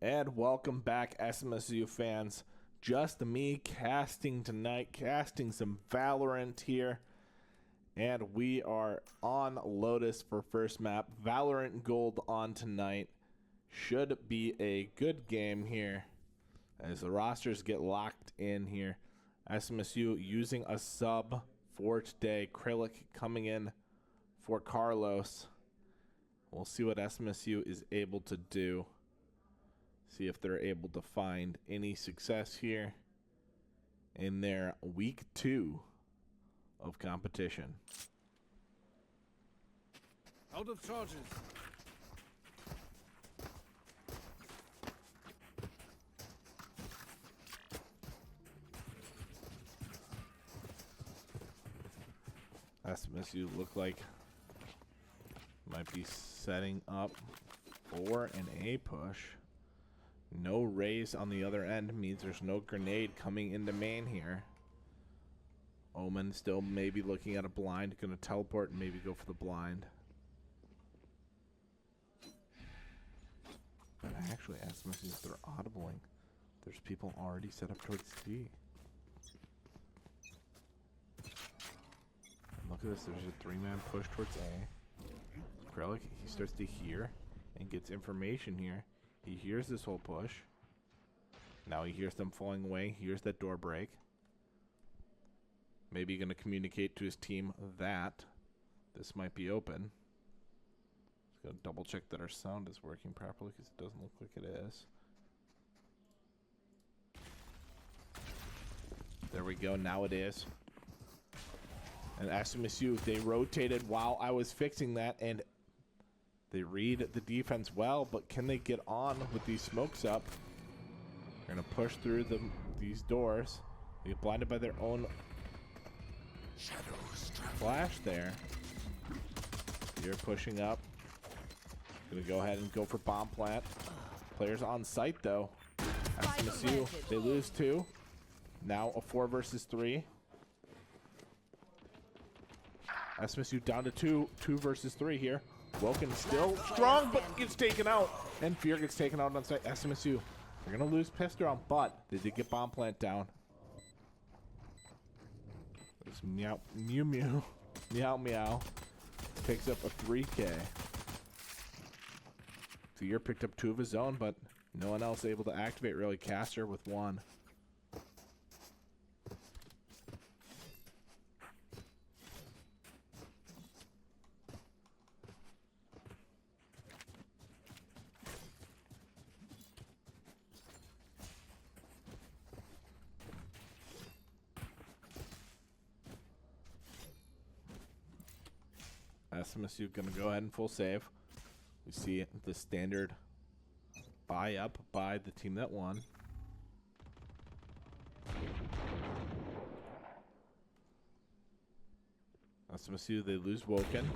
And welcome back, SMSU fans. Just me casting tonight, casting some Valorant here. And we are on Lotus for first map. Valorant Gold on tonight. Should be a good game here as the rosters get locked in here. SMSU using a sub for today. Krillic coming in for Carlos. We'll see what SMSU is able to do. See if they're able to find any success here in their week 2 of competition. Out of charges. SMSU look like might be setting up for an A push. No raise on the other end means there's no grenade coming into main here. Omen still maybe looking at a blind, gonna teleport and maybe go for the blind. But actually, SMSU, if they're audibling, there's people already set up towards D. And look at this, there's a 3-man push towards A. Krillic, he starts to hear and gets information here. He hears this whole push. Now he hears them falling away. He hears that door break. Maybe going to communicate to his team that this might be open. Just going to double check that our sound is working properly because it doesn't look like it is. There we go. Now it is. And SMSU, they rotated while I was fixing that, and they read the defense well, but can they get on with these smokes up? They're going to push through these doors. They get blinded by their own flash there. You're pushing up. Going to go ahead and go for bomb plant. Players on site, though. SMSU, they lose 2. Now a 4 versus 3. SMSU down to 2 versus 3 here. Woken still strong, but gets taken out. And Fear gets taken out on site. SMSU, they're going to lose pistol, but they did get bomb plant down. There's Meow Meow picks up a 3K. Fear picked up 2 of his own, but no one else able to activate really. Caster with 1. SMSU going to go ahead and full save. We see the standard buy up by the team that won. SMSU, they lose Woken.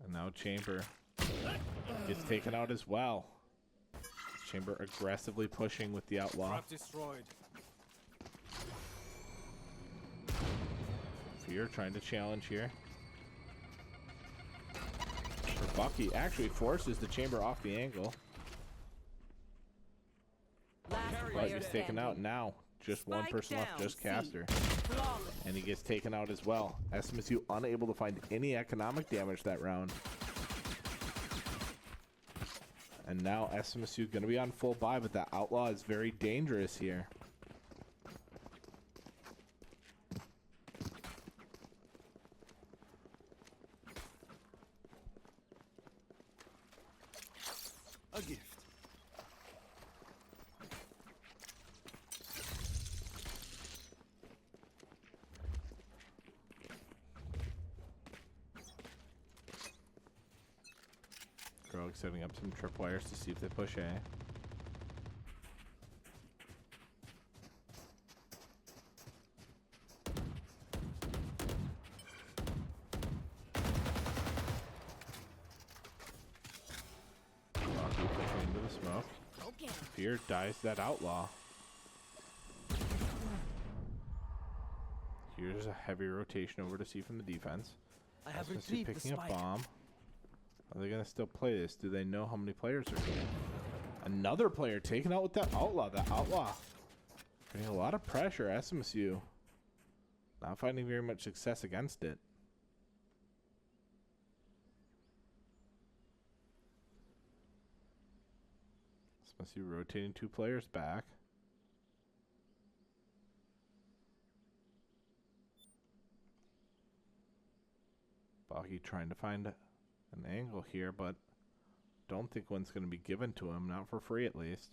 And now Chamber gets taken out as well. Chamber aggressively pushing with the Outlaw. Destroyed. Fear trying to challenge here. Bucky actually forces the Chamber off the angle. But he's taken out now. Just one person left, just Caster. And he gets taken out as well. SMSU unable to find any economic damage that round. And now SMSU going to be on full buy, but that Outlaw is very dangerous here. A gift. Grog setting up some tripwires to see if they push A. Into the smoke. Okay. Fear dies that Outlaw. Here's a heavy rotation over to see from the defense. I have SMSU retrieved the picking up spike. bomb. Are they going to still play this? Do they know how many players are going? Another player taken out with that outlaw. That outlaw getting a lot of pressure. SMSU not finding very much success against it. SMSU rotating 2 players back. Boggy trying to find an angle here, but don't think one's going to be given to him. Not for free, at least.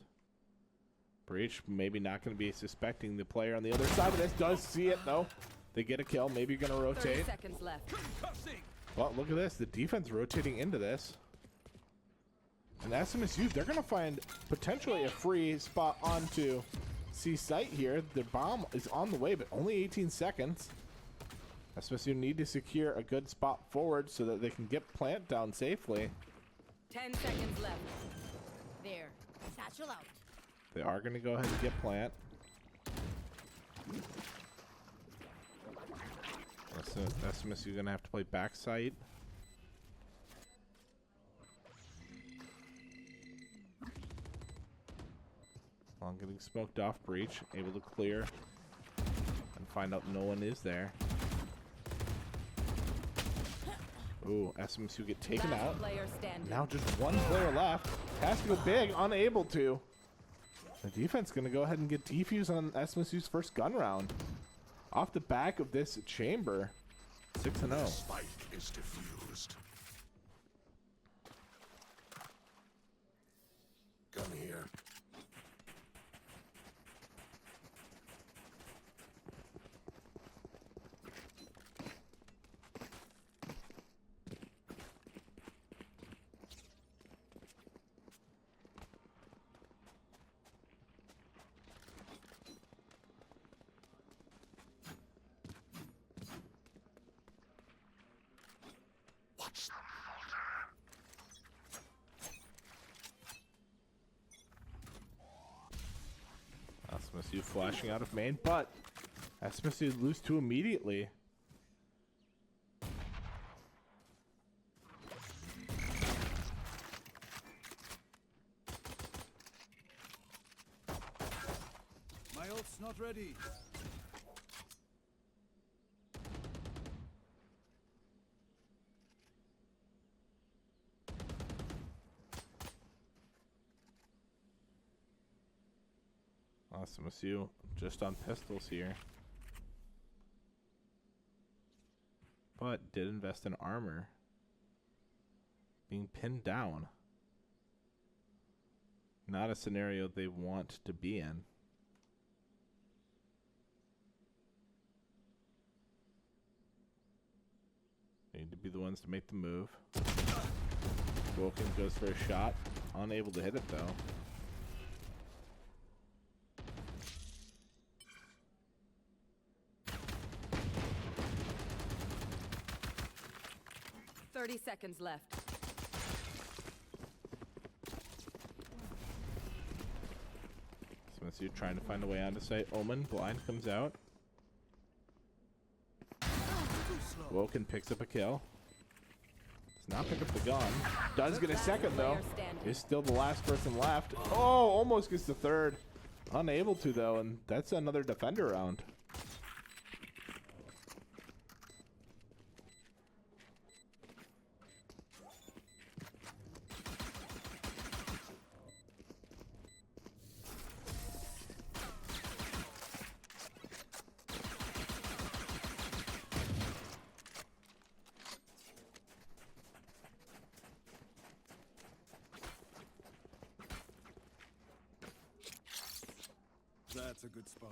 Breach maybe not going to be suspecting the player on the other side of this. Does see it, though. They get a kill. Maybe going to rotate. 30 seconds left. Well, look at this. The defense rotating into this. And SMSU, they're going to find potentially a free spot onto C site here. The bomb is on the way, but only 18 seconds. SMSU need to secure a good spot forward so that they can get plant down safely. 10 seconds left. There. Satchel out. They are going to go ahead and get plant. SMSU going to have to play backside. Long getting smoked off. Breach able to clear and find out no one is there. Ooh, SMSU get taken Last out. player standing. Now just one player left. Has to go big, unable to. The defense going to go ahead and get defused on SMSU's first gun round. Off the back of this chamber. 6-0. Spike is diffused. Gun here. Watch them falter. SMSU flashing out of main, but SMSU lose 2 immediately. My ult's not ready. SMSU just on pistols here. But did invest in armor. Being pinned down. Not a scenario they want to be in. They need to be the ones to make the move. Woken goes for a shot. Unable to hit it though. Thirty seconds left. SMSU trying to find a way onto site. Omen blind comes out. Woken picks up a kill. Does not pick up the gun. Does get a second though. Is still the last person left. Oh, almost gets the third. Unable to though, and that's another defender round. That's a good spot.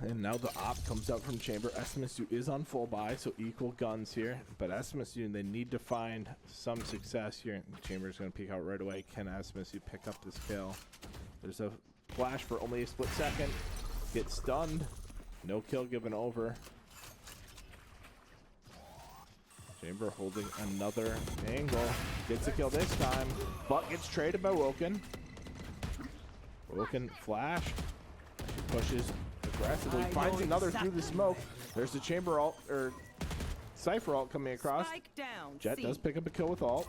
And now the op comes out from chamber. SMSU is on full buy, so equal guns here. But SMSU, they need to find some success here. Chamber's going to peek out right away. Can SMSU pick up this kill? There's a flash for only a split second. Gets stunned. No kill given over. Chamber holding another angle. Gets a kill this time, but gets traded by Woken. Woken flash. Pushes aggressively. Finds another through the smoke. There's the chamber ult, or Cypher ult coming across. Spike down. Jet C. does pick up a kill with ult.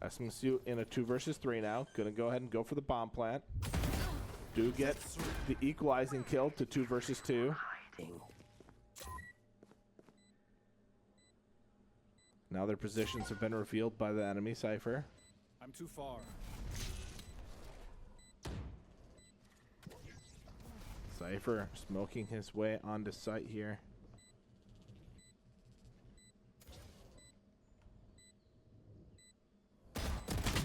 SMSU in a 2 versus 3 now. Gonna go ahead and go for the bomb plant. Do get the equalizing kill to 2 versus 2. Now their positions have been revealed by the enemy Cypher. I'm too far. Cypher smoking his way onto site here.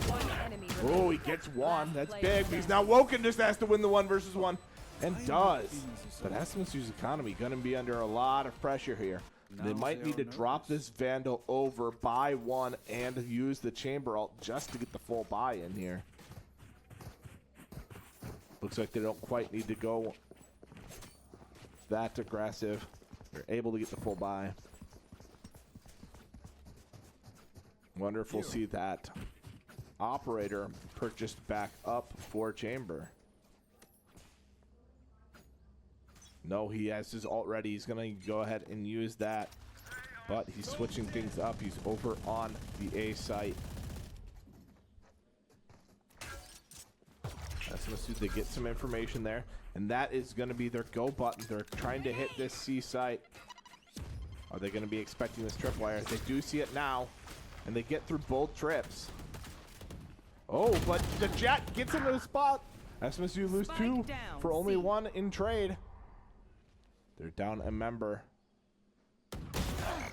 One enemy Oh, remaining. he gets one. Last That's player big. He's standing. now Woken just has to win the 1 versus 1. And does. But SMSU's economy going to be under a lot of pressure here. They Now might they need to are drop nervous. this Vandal over, buy one, and use the chamber ult just to get the full buy in here. Looks like they don't quite need to go that aggressive. They're able to get the full buy. Wonder if we'll see that operator purchased back up for chamber. No, he has his ult ready. He's going to go ahead and use that. But he's switching things up. He's over on the A site. SMSU, they get some information there. And that is going to be their go button. They're trying to hit this C site. Are they going to be expecting this tripwire? They do see it now. And they get through both trips. Oh, but the Jet gets into the spot. SMSU lose Spike 2 down, for only C. 1 in trade. They're down a member.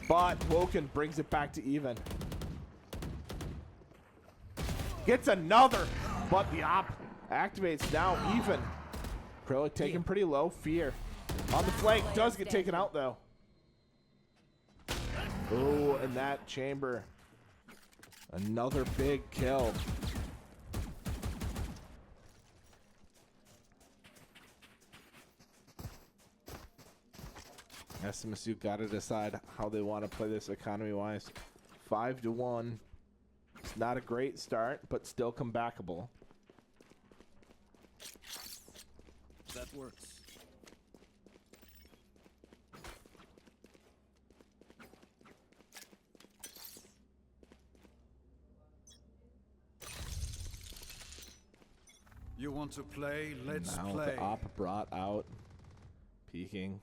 But Woken brings it back to even. Gets another, but the op activates now even. Acrylic taken pretty low. Fear on the flank does get taken out though. Oh, and that chamber. Another big kill. SMSU got to decide how they want to play this economy-wise. 5-1. It's not a great start, but still comebackable. That works. You want to play? Let's Now play. the op brought out. Peeking.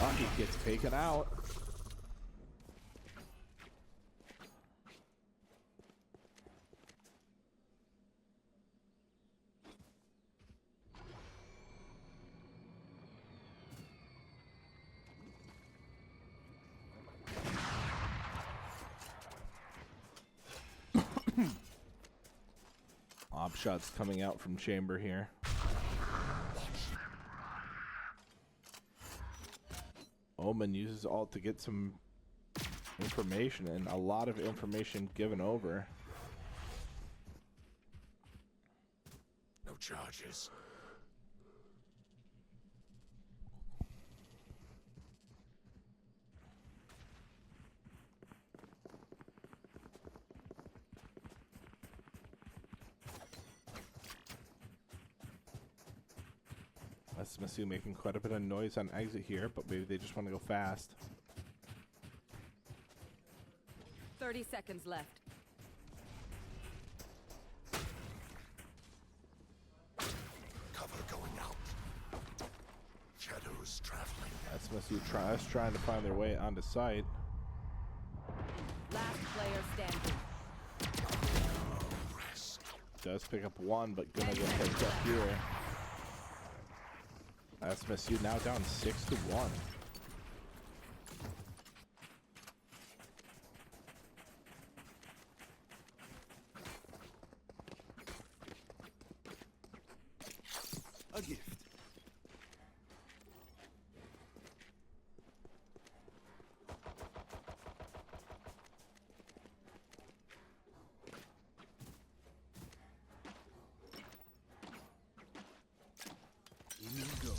Rocky gets taken out. Op shots coming out from chamber here. Omen uses ult to get some information, and a lot of information given over. No charges. SMSU making quite a bit of noise on exit here, but maybe they just want to go fast. 30 seconds left. Cover going out. Shadows traveling. SMSU trying to find their way onto site. Last player standing. Does pick up 1, but gonna get picked up here. SMSU now down 6-1. A gift. In you go.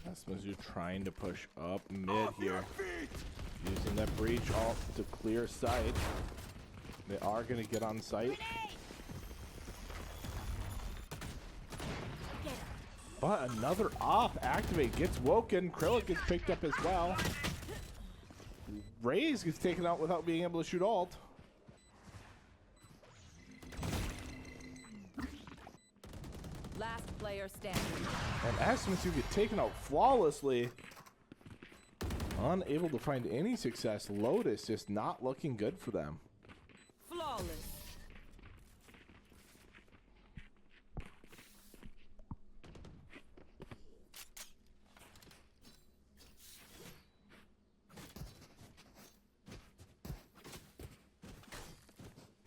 SMSU trying to push up mid here. Using that breach alt to clear sight. They are going to get on site. But another op activate gets woken. Krillic gets picked up as well. Raze gets taken out without being able to shoot alt. Last player standing. And Asmus get taken out flawlessly. Unable to find any success. Lotus just not looking good for them. Flawless.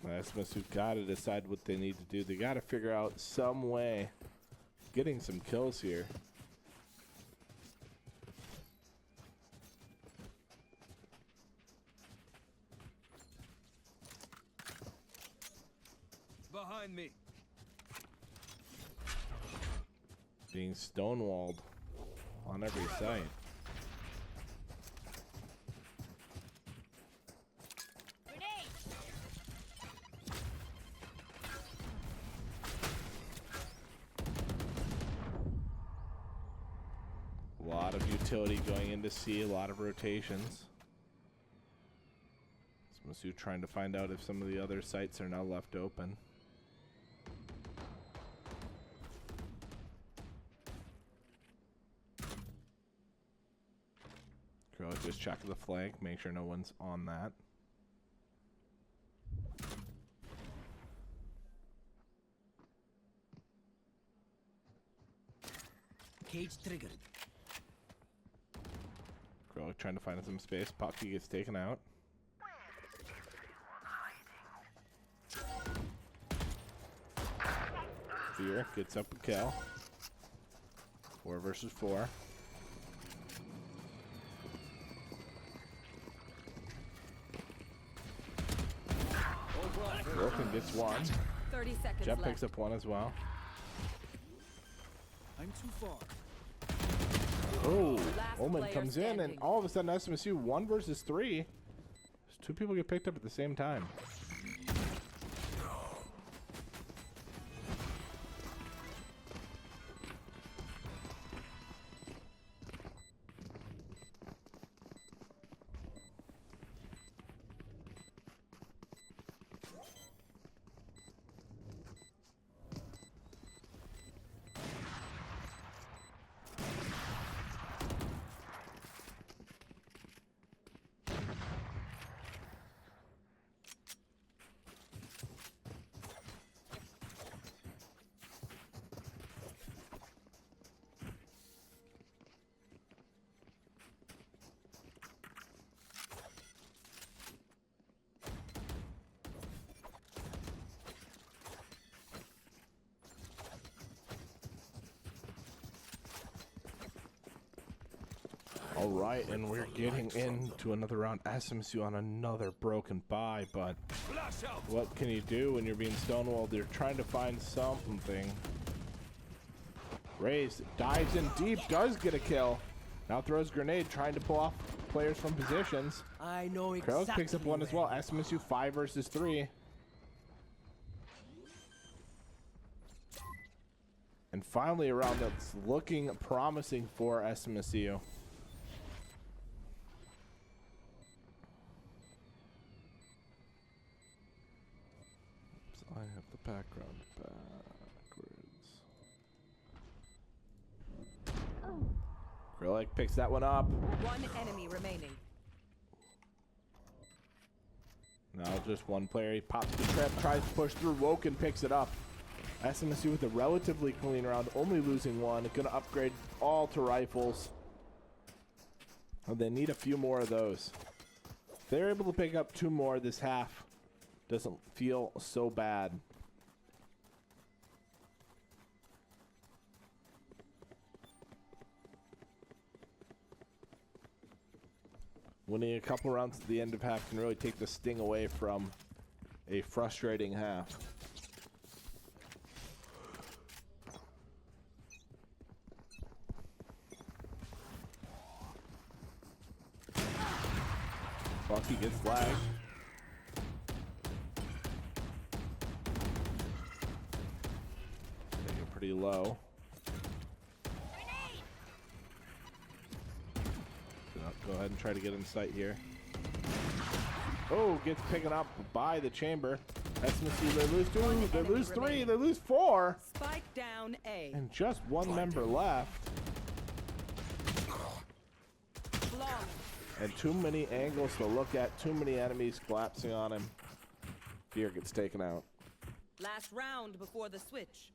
Asmus who got to decide what they need to do. They got to figure out some way of getting some kills here. Behind me. Being stonewalled on every side. A lot of utility going into C, a lot of rotations. Masu trying to find out if some of the other sites are now left open. Crow just check the flank, make sure no one's on that. Cage triggered. Crow trying to find some space. Pocky gets taken out. Fear gets up a kill. 4 versus 4. Broken gets 1. 30 seconds Jet left. picks up 1 as well. I'm too far. Oh, Last Omen player comes in, and standing. all of a sudden SMSU 1 versus 3. 2 people get picked up at the same time. All right, and we're getting into another round. SMSU on another broken bye, but what can you do when you're being stonewalled? You're trying to find something. Raze dives in deep, does get a kill. Now throws grenade, trying to pull off players from positions. I know Krellic exactly. picks up 1 as well. SMSU 5 versus 3. And finally a round that's looking promising for SMSU. I have the background backwards. Krellic picks that one up. 1 enemy remaining. Now just 1 player. He pops the trap, tries to push through. Woken picks it up. SMSU with a relatively clean round, only losing 1. Gonna upgrade all to rifles. And they need a few more of those. If they're able to pick up 2 more this half, doesn't feel so bad. Winning a couple rounds at the end of half can really take the sting away from a frustrating half. Bucky gets lagged. They get pretty low. Go ahead and try to get in sight here. Oh, gets taken up by the chamber. SMSU, they lose 2, they lose 3, they lose 4. Spike down A. And just one member left. Flawless. And too many angles to look at, too many enemies collapsing on him. Fear gets taken out. Last round before the switch.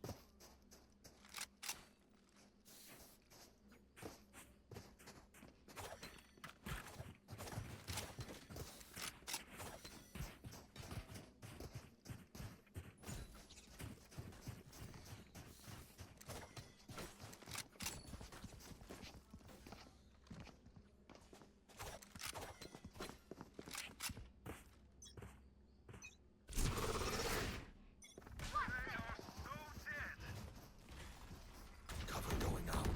Cover going out.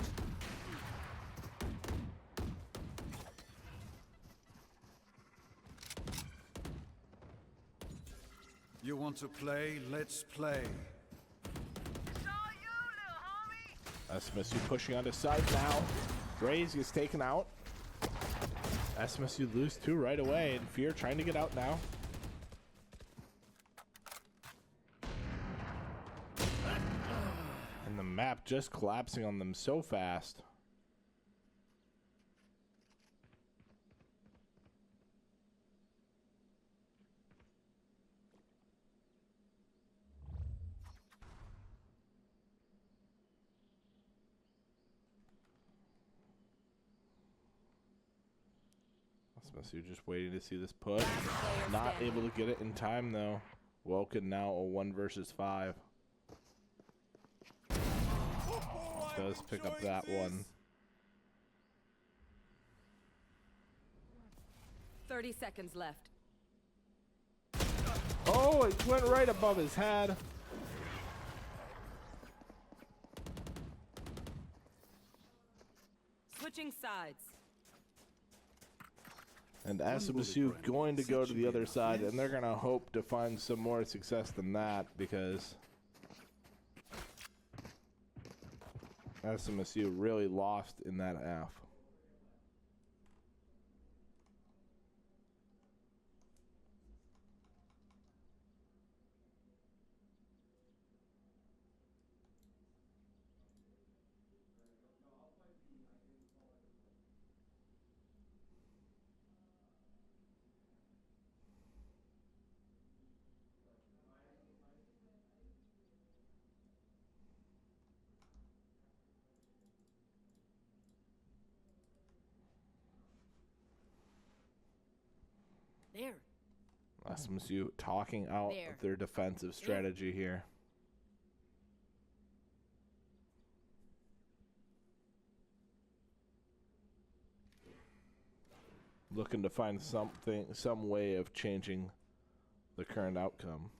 You want to play? Let's play. SMSU pushing on his side now. Graze gets taken out. SMSU lose 2 right away, and Fear trying to get out now. And the map just collapsing on them so fast. SMSU just waiting to see this push. Not able to get it in time though. Woken now a 1 versus 5. Does pick up that one. 30 seconds left. Oh, it went right above his head. Switching sides. And SMSU going to go to the other side, and they're going to hope to find some more success than that, because SMSU really lost in that half. There. SMSU talking out There. their defensive strategy here. Looking to find some way of changing the current outcome.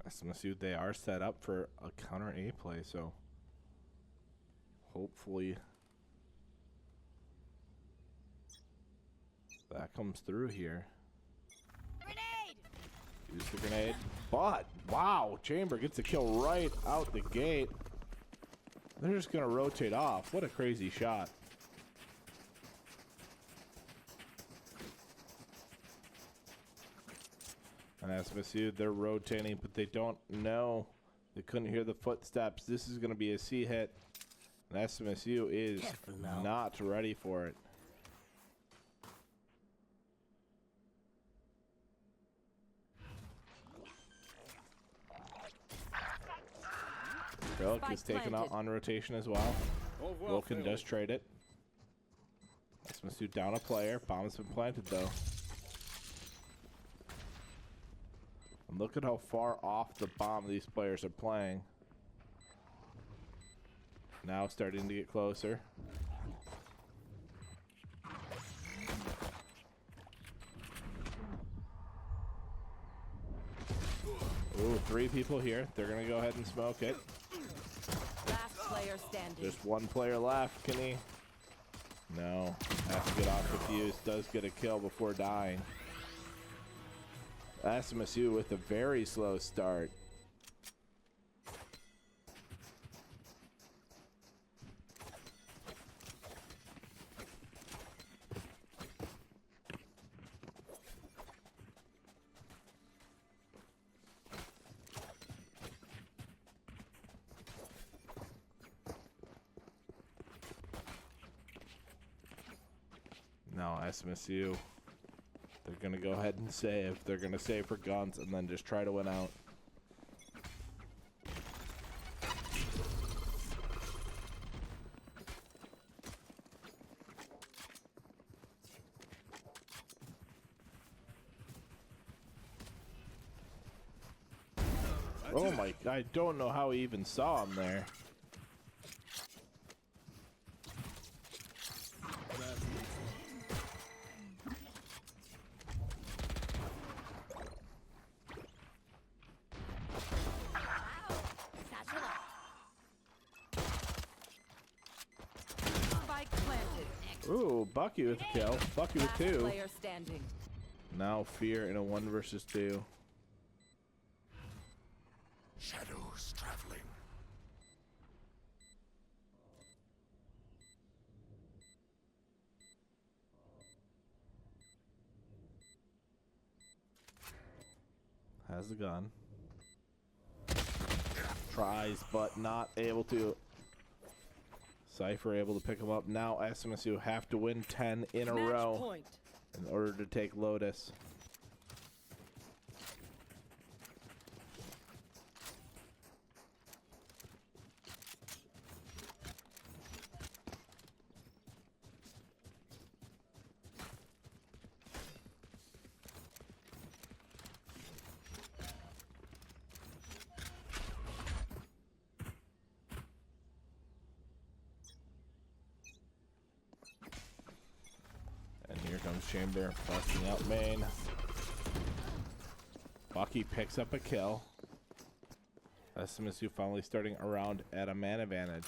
SMSU, they are set up for a counter A play, so hopefully that comes through here. Grenade! Use the grenade. But, wow, Chamber gets a kill right out the gate. They're just going to rotate off. What a crazy shot. And SMSU, they're rotating, but they don't know. They couldn't hear the footsteps. This is going to be a C hit. And SMSU is not ready for it. Relic is taken out on rotation as well. Wilkin does trade it. SMSU down a player. Bomb has been planted though. And look at how far off the bomb these players are playing. Now starting to get closer. Ooh, 3 people here. They're going to go ahead and smoke it. Last player standing. Just 1 player left. Can he? No. Has to get off the fuse. Does get a kill before dying. SMSU with a very slow start. Now SMSU, they're going to go ahead and save. They're going to save for guns and then just try to win out. Oh my, I don't know how he even saw him there. Spike planted. Ooh, Bucky with a kill. Bucky with Last 2. player standing. Now Fear in a 1 versus 2. Shadows traveling. Has the gun. Tries, but not able to. Cypher able to pick him up. Now SMSU have to win 10 in a Match row point. in order to take Lotus. And here comes Chamber busting out main. Bucky picks up a kill. SMSU finally starting around at a man advantage.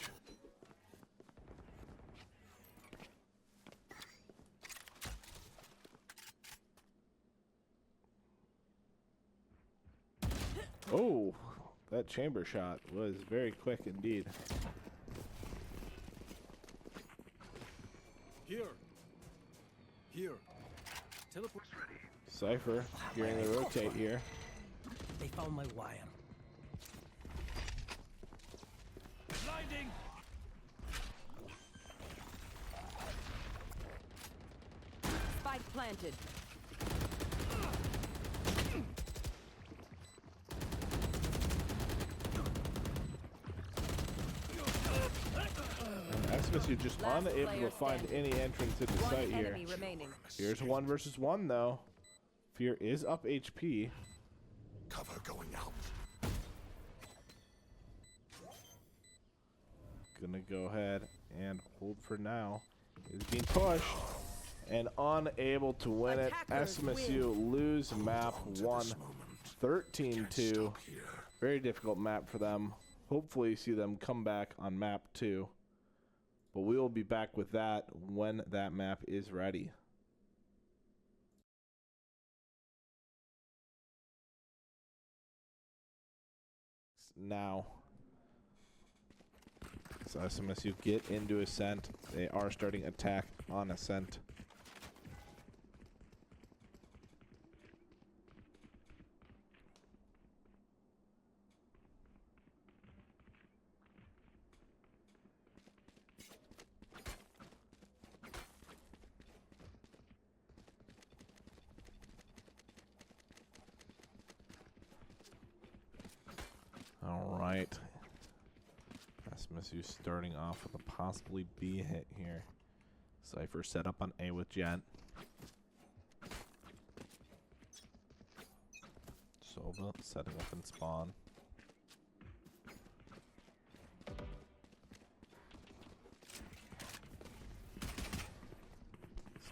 Oh, that chamber shot was very quick indeed. Here. Here. Teleport's ready. Cypher hearing the rotate here. They found my wire. Blinding. Spike planted. SMSU just Last unable to player find standing. any entrance into One sight here. enemy remaining. Here's 1 versus 1 though. Fear is up HP. Cover going out. Gonna go ahead and hold for now. Is being pushed and unable to win it. Attackers SMSU lose map 1, 13-2. Stop here. Very difficult map for them. Hopefully see them come back on map 2. But we will be back with that when that map is ready. Now. So SMSU get into Ascent. They are starting attack on Ascent. All right. SMSU starting off with a possibly B hit here. Cypher set up on A with Jet. So Sova setting up in spawn.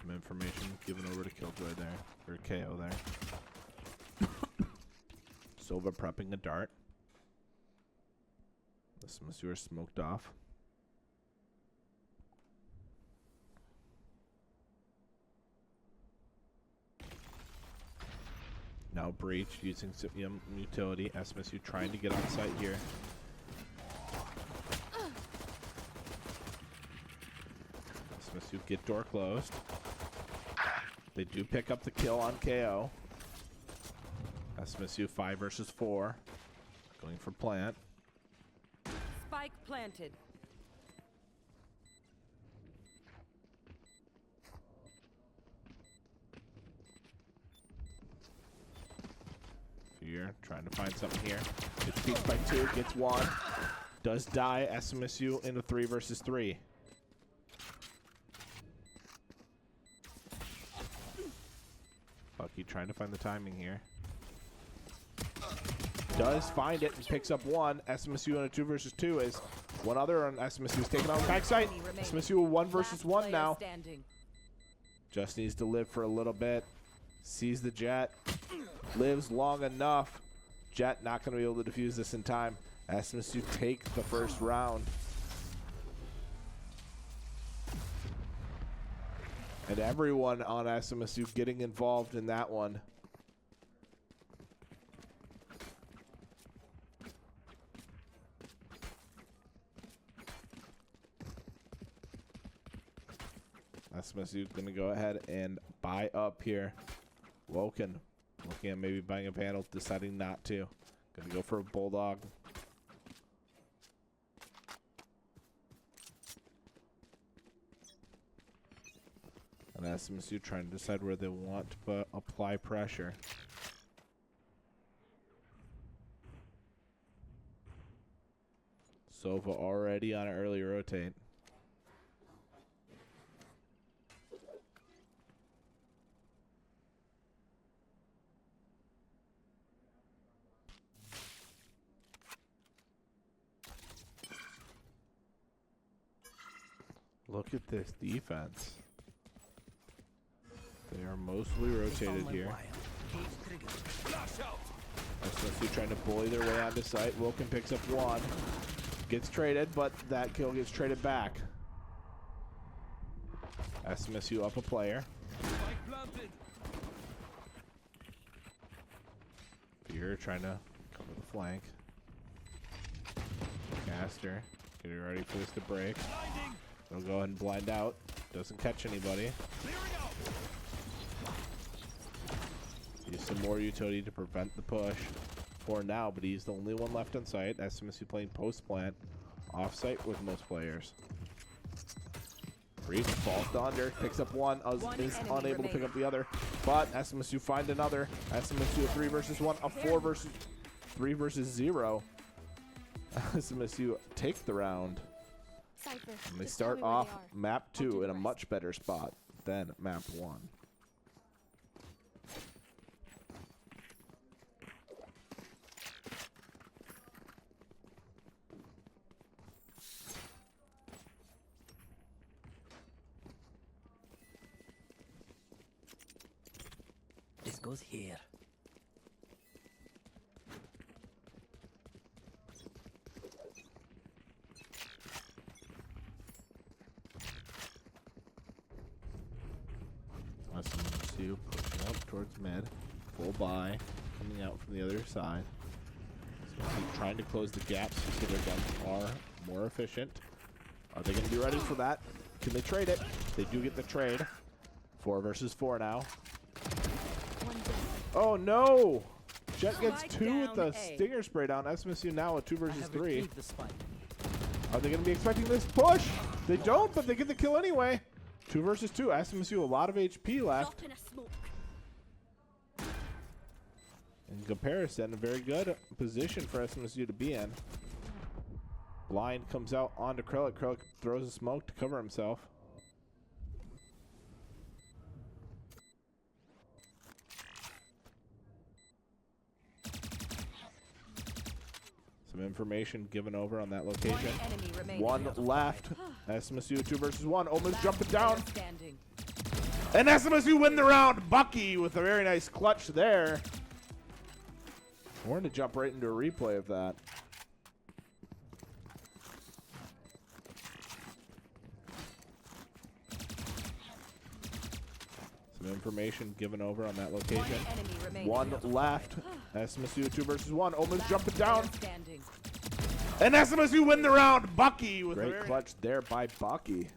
Some information given over to Killjoy there, or KO there. Sova prepping a dart. This Monsieur smoked off. Now Breach using utility. SMSU trying to get on site here. SMSU get door closed. They do pick up the kill on KO. SMSU 5 versus 4. Going for plant. Spike planted. Here, trying to find something here. Gets peeked by 2, gets 1. Does die. SMSU in a 3 versus 3. Bucky trying to find the timing here. Does find it and picks up 1. SMSU in a 2 versus 2 is one other on SMSU is taken on the backside. SMSU a 1 versus 1 now. Standing. Just needs to live for a little bit. Sees the jet. Lives long enough. Jet not going to be able to defuse this in time. SMSU take the first round. And everyone on SMSU getting involved in that one. SMSU going to go ahead and buy up here. Woken looking at maybe buying a panel, deciding not to. Going to go for a Bulldog. And SMSU trying to decide where they want to apply pressure. Sova already on an early rotate. Look at this defense. They are mostly rotated here. SMSU trying to bully their way onto site. Wilkin picks up 1. Gets traded, but that kill gets traded back. SMSU up a player. Fear trying to cover the flank. Caster getting ready for this to break. He'll go ahead and blind out. Doesn't catch anybody. Use some more utility to prevent the push for now, but he's the only one left on site. SMSU playing post plant off site with most players. Breeze falls to under, picks up 1, is unable to pick up the other, but SMSU find another. SMSU a 3 versus 1, a 4 versus 3 versus 0. SMSU take the round. And they start off map 2 in a much better spot than map 1. This goes here. SMSU pushing up towards mid. Full buy coming out from the other side. SMSU trying to close the gaps so their guns are more efficient. Are they going to be ready for that? Can they trade it? They do get the trade. 4 versus 4 now. Oh no! Jet gets Spike 2 with the down A. stinger spray down. SMSU now a 2 I versus have 3. retrieved the spike. Are they going to be expecting this push? They don't, but they get the kill anyway. 2 versus 2. SMSU a lot of HP left. Drop in a smoke. In comparison, a very good position for SMSU to be in. Blind comes out onto Krellick. Krellick throws a smoke to cover himself. Some information given over on that location. One enemy remaining. One left. SMSU 2 versus 1. Omen's jumping Player down. standing. And SMSU win the round. Bucky with a very nice clutch there. I wanted to jump right into a replay of that. Some information given over on that location. One enemy remaining. One left. SMSU 2 versus 1. Omen's jumping Player down. standing. And SMSU win the round. Bucky with a great clutch there by Bucky.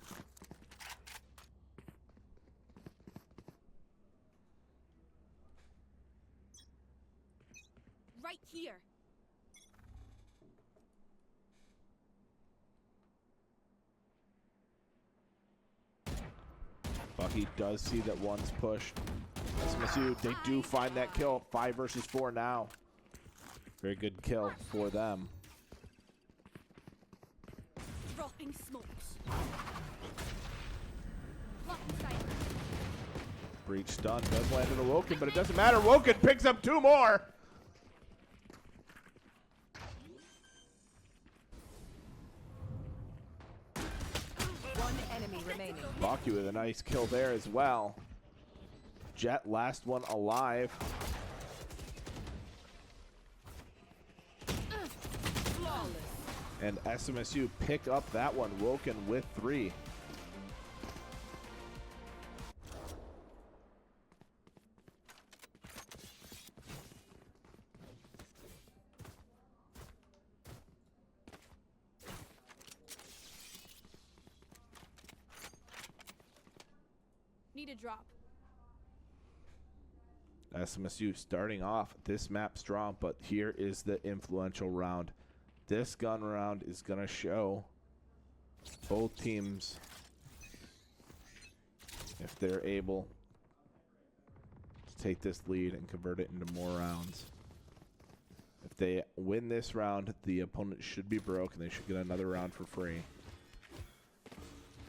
Right here. Bucky does see that one's pushed. SMSU, they do find that kill. 5 versus 4 now. Very good kill for them. Dropping smokes. Blocking sight. Breach stun does land on Woken, but it doesn't matter. Woken picks up 2 more. One enemy remaining. Bucky with a nice kill there as well. Jet, last one alive. Flawless. And SMSU pick up that one. Woken with 3. Need a drop. SMSU starting off this map strong, but here is the influential round. This gun round is going to show both teams if they're able to take this lead and convert it into more rounds. If they win this round, the opponent should be broke and they should get another round for free.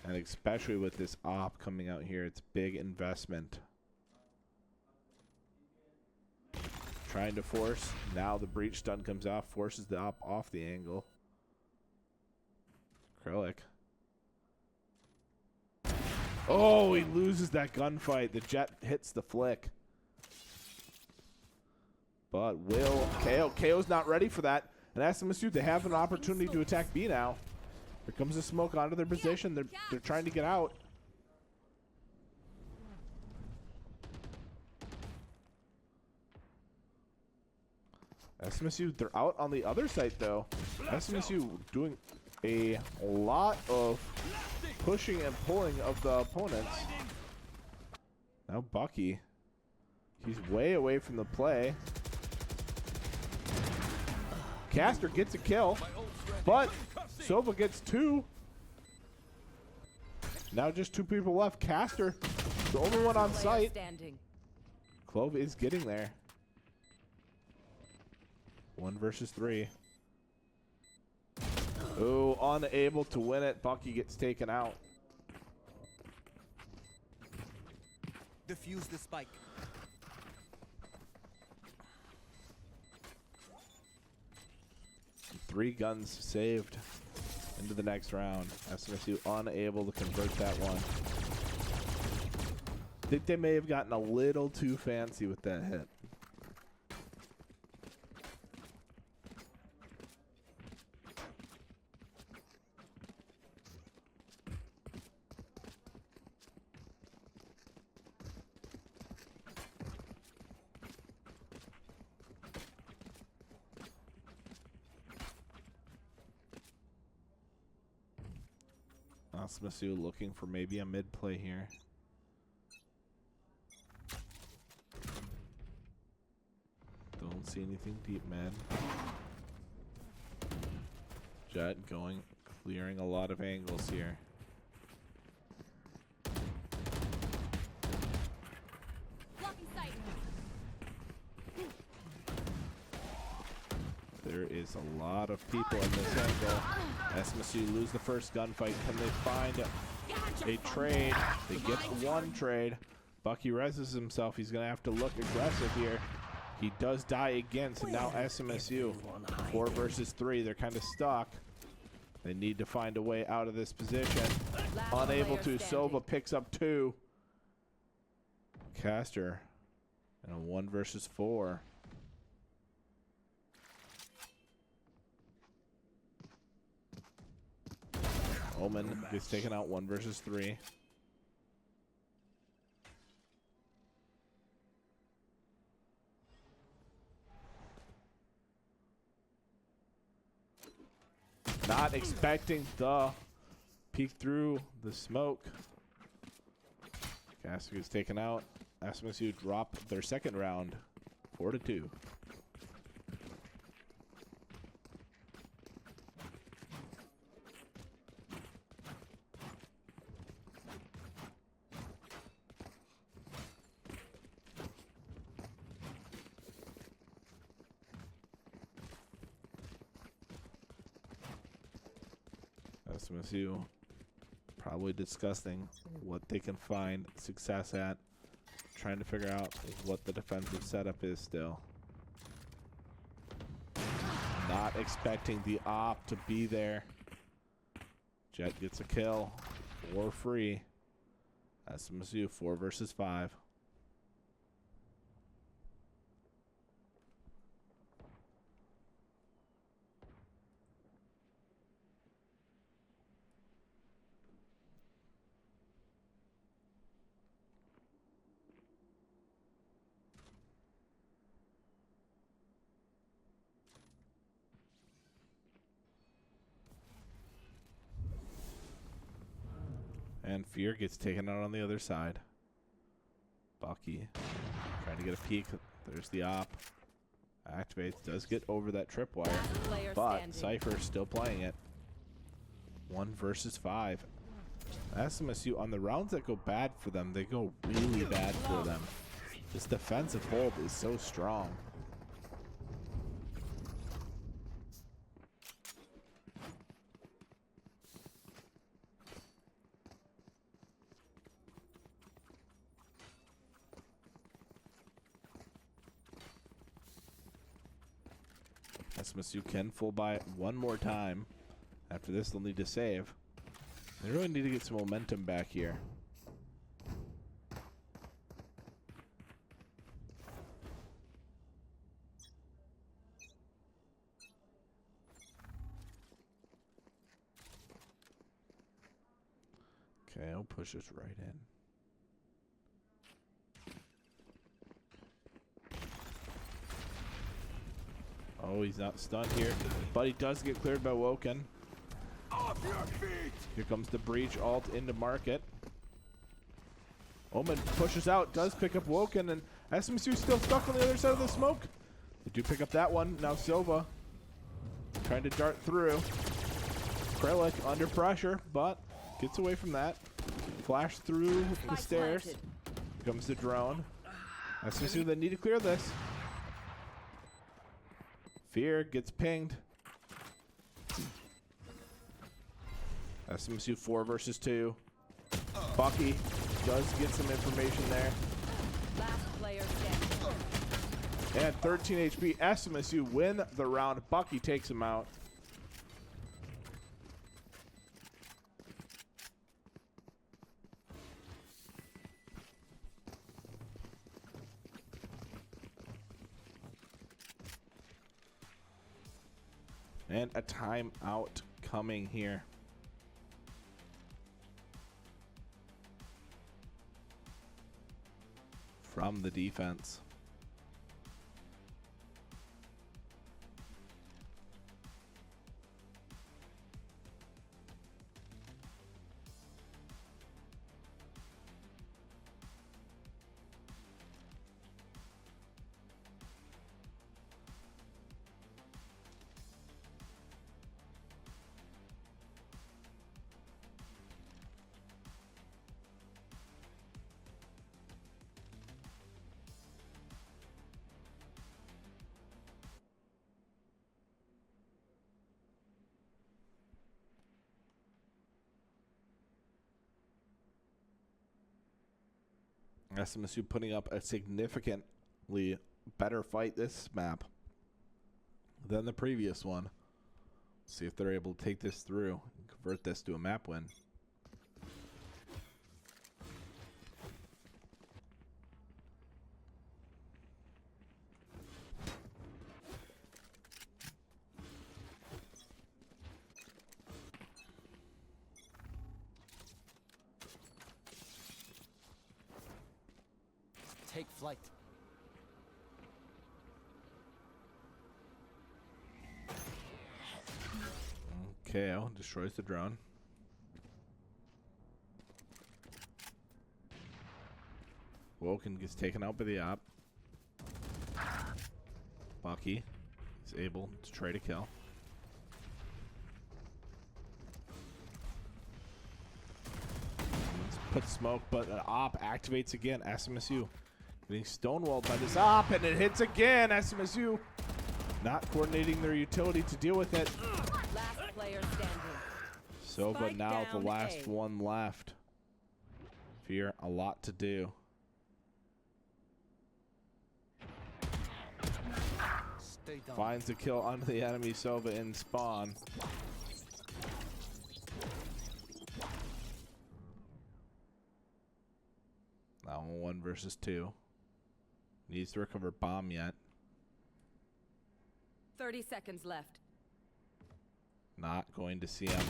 And especially with this op coming out here, it's big investment. Trying to force. Now the breach stun comes off, forces the op off the angle. Krellick. Oh, he loses that gunfight. The jet hits the flick. But will KO. KO's not ready for that. And SMSU, they have an opportunity to attack B now. Here comes the smoke onto their position. They're trying to get out. SMSU, they're out on the other side though. SMSU doing a lot of pushing and pulling of the opponents. Now Bucky, he's way away from the play. Caster gets a kill, but Sova gets 2. Now just 2 people left. Caster, the only one on Player site. standing. Clove is getting there. 1 versus 3. Oh, unable to win it. Bucky gets taken out. Defuse the spike. 3 guns saved into the next round. SMSU unable to convert that one. I think they may have gotten a little too fancy with that hit. SMSU looking for maybe a mid play here. Don't see anything deep, man. Jet going, clearing a lot of angles here. Blocking sight. There is a lot of people in this angle. SMSU lose the first gunfight. Can they find a trade? They get 1 trade. Bucky reses himself. He's going to have to look aggressive here. He does die again, so now SMSU 4 versus 3. They're kind of stuck. They need to find a way out of this position. Last Unable player to. standing. Sova picks up 2. Caster in a 1 versus 4. Omen gets taken out 1 versus 3. Not expecting the peek through the smoke. Caster gets taken out. SMSU drop their second round 4-2. SMSU probably discussing what they can find success at, trying to figure out what the defensive setup is still. Not expecting the op to be there. Jet gets a kill for free. SMSU 4 versus 5. And Fear gets taken out on the other side. Bucky trying to get a peek. There's the op. Activates. Does get over that tripwire. Last player But standing. Cypher still playing it. 1 versus 5. SMSU, on the rounds that go bad for them, they go really bad for them. This defensive hold is so strong. SMSU can full buy it one more time. After this, they'll need to save. They really need to get some momentum back here. Okay, I'll push this right in. Oh, he's not stunned here, but he does get cleared by Woken. Off your feet! Here comes the breach alt into market. Omen pushes out, does pick up Woken, and SMSU still stuck on the other side of the smoke. They do pick up that one. Now Silva trying to dart through. Krellick under pressure, but gets away from that. Flash through the Spike stairs. planted. Here comes the drone. SMSU, they need to clear this. Fear gets pinged. SMSU 4 versus 2. Bucky does get some information there. Last player standing. And 13 HP. SMSU win the round. Bucky takes him out. And a timeout coming here. From the defense. SMSU putting up a significantly better fight this map than the previous one. See if they're able to take this through and convert this to a map win. Take flight. KO destroys the drone. Woken gets taken out by the op. Bucky is able to trade a kill. Let's put smoke, but an op activates again. SMSU getting stonewalled by this op, and it hits again. SMSU not coordinating their utility to deal with it. Last player standing. So, but Spike now the down last A. one left. Fear, a lot to do. Stay down. Finds a kill onto the enemy Sova in spawn. Now 1 versus 2. Needs to recover bomb yet. 30 seconds left. Not going to see him.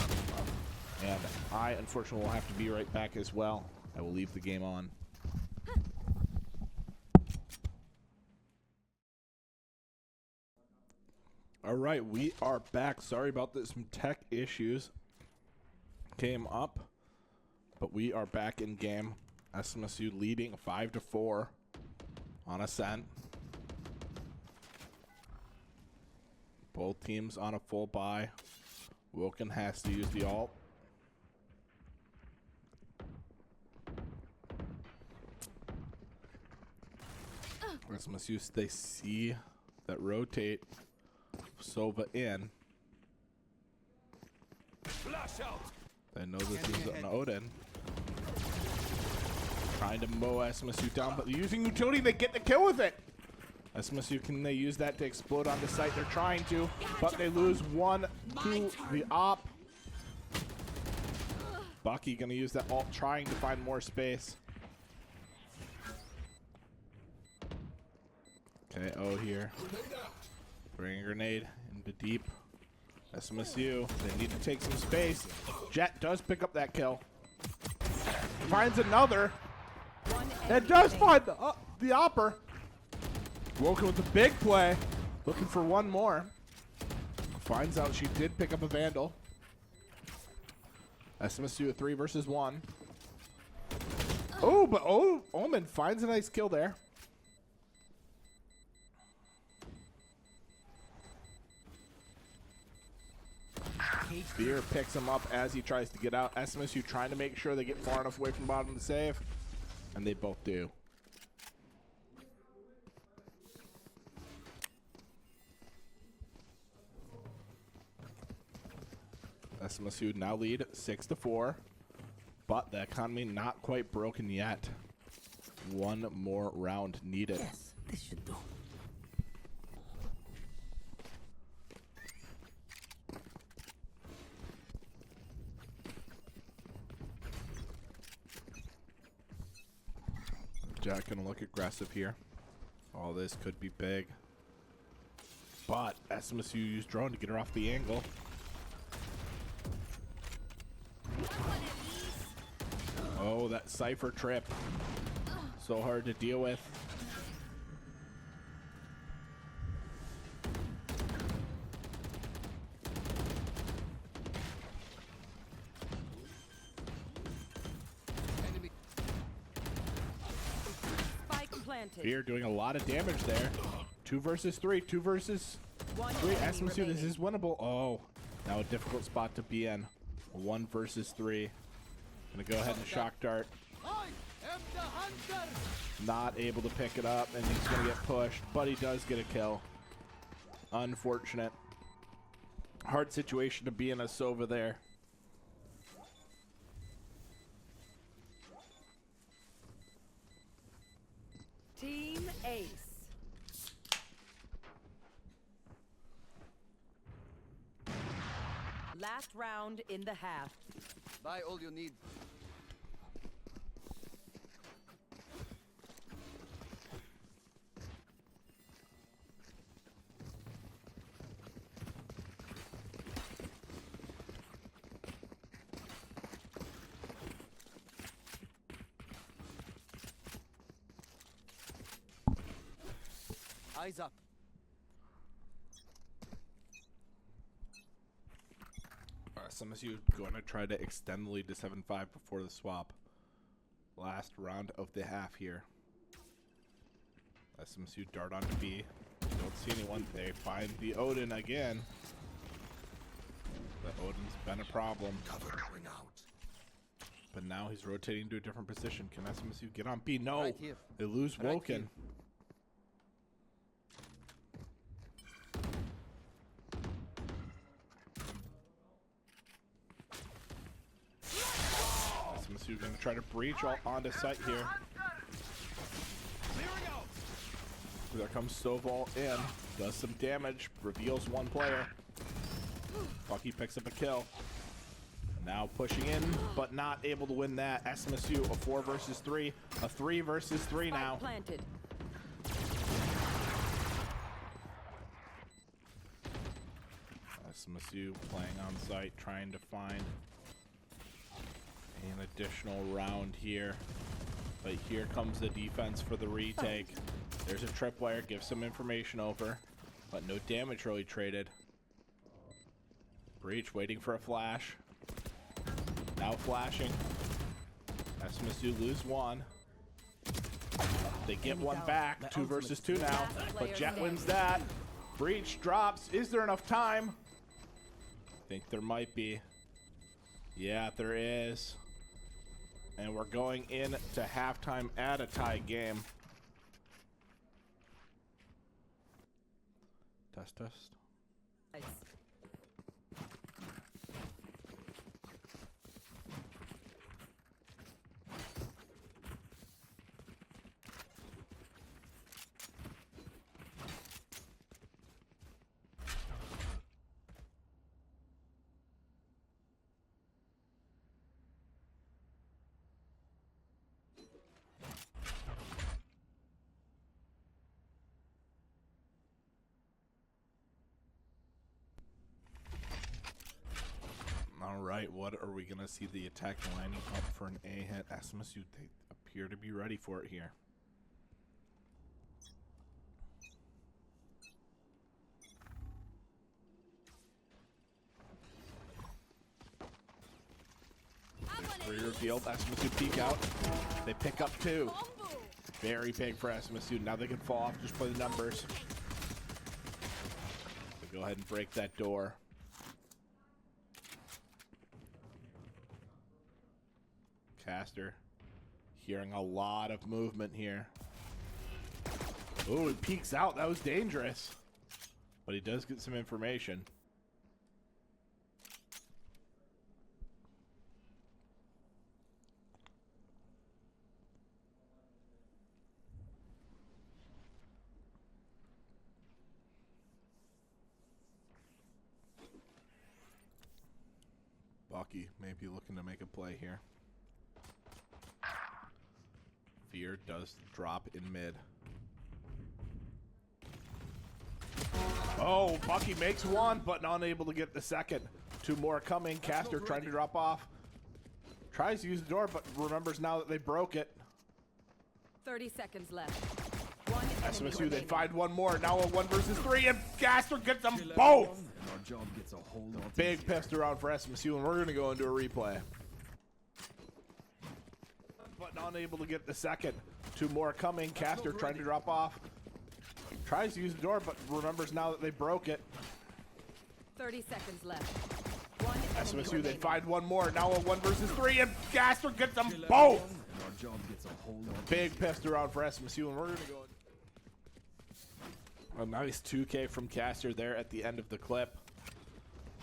And I, unfortunately, will have to be right back as well. I will leave the game on. All right, we are back. Sorry about this. Some tech issues came up, but we are back in game. SMSU leading 5-4 on Ascent. Both teams on a full buy. Wilken has to use the ult. SMSU, they see that rotate Sova in. Flash out. They know this is an Odin. Trying to mow SMSU down, but using utility, they get the kill with it. SMSU, can they use that to explode on the site? They're trying to, but they lose 1 to the op. Bucky gonna use that ult, trying to find more space. KO here. Bring a grenade into deep. SMSU, they need to take some space. Jet does pick up that kill. Finds another. And does find the opper. Woken with a big play. Looking for one more. Finds out she did pick up a Vandal. SMSU a 3 versus 1. Oh, but Omen finds a nice kill there. Fear picks him up as he tries to get out. SMSU trying to make sure they get far enough away from bottom to save. And they both do. SMSU now lead 6-4. But the economy not quite broken yet. One more round needed. Yes, this should do. Jack gonna look aggressive here. All this could be big. But SMSU used drone to get her off the angle. Oh, that Cypher trip. So hard to deal with. Spike planted. Fear doing a lot of damage there. 2 versus 3. 2 versus 3. SMSU, this is winnable. Oh, now a difficult spot to be in. 1 versus 3. Gonna go ahead and shock dart. Not able to pick it up, and he's gonna get pushed, but he does get a kill. Unfortunate. Hard situation to be in a Sova there. Team Ace. Last round in the half. Buy all you need. Eyes up. SMSU going to try to extend the lead to 7-5 before the swap. Last round of the half here. SMSU dart on B. Don't see anyone. They find the Odin again. The Odin's been a problem. Cover going out. But now he's rotating to a different position. Can SMSU get on B? No. Right here. They lose Right Woken. here. SMSU going to try to breach all onto site here. Clearing out. There comes Stovall in. Does some damage. Reveals one player. Bucky picks up a kill. Now pushing in, but not able to win that. SMSU, a 4 versus 3. A 3 versus 3 Spike now. planted. SMSU playing on site, trying to find an additional round here. But here comes the defense for the retake. There's a tripwire, gives some information over, but no damage really traded. Breach waiting for a flash. Now flashing. SMSU lose one. They get one back. 2 versus 2 now. But Jet wins that. Breach drops. Is there enough time? I think there might be. Yeah, there is. And we're going into halftime at a tie game. Test, test. Nice. All right, what are we going to see the attack lining up for an A hit? SMSU, they appear to be ready for it here. Three revealed. SMSU peek out. They pick up 2. Combo. Very big for SMSU. Now they can fall off. Just play the numbers. So go ahead and break that door. Caster hearing a lot of movement here. Oh, he peeks out. That was dangerous. But he does get some information. Bucky may be looking to make a play here. Fear does drop in mid. Oh, Bucky makes one, but unable to get the second. 2 more coming. Caster trying to drop off. Tries to use the door, but remembers now that they broke it. 30 seconds left. One enemy SMSU, they remaining. find one more. Now a 1 versus 3, and Caster gets them Kill both. everyone, and our job gets a whole lot Big easier. pissed around for SMSU, and we're going to go into a replay. But unable to get the second. 2 more coming. Caster trying to drop off. Tries to use the door, but remembers now that they broke it. 30 seconds left. One enemy SMSU, they remaining. find one more. Now a 1 versus 3, and Caster gets them Kill both. everyone, and our job gets a whole lot Big pissed around for SMSU, and we're going to go. A nice 2K from Caster there at the end of the clip.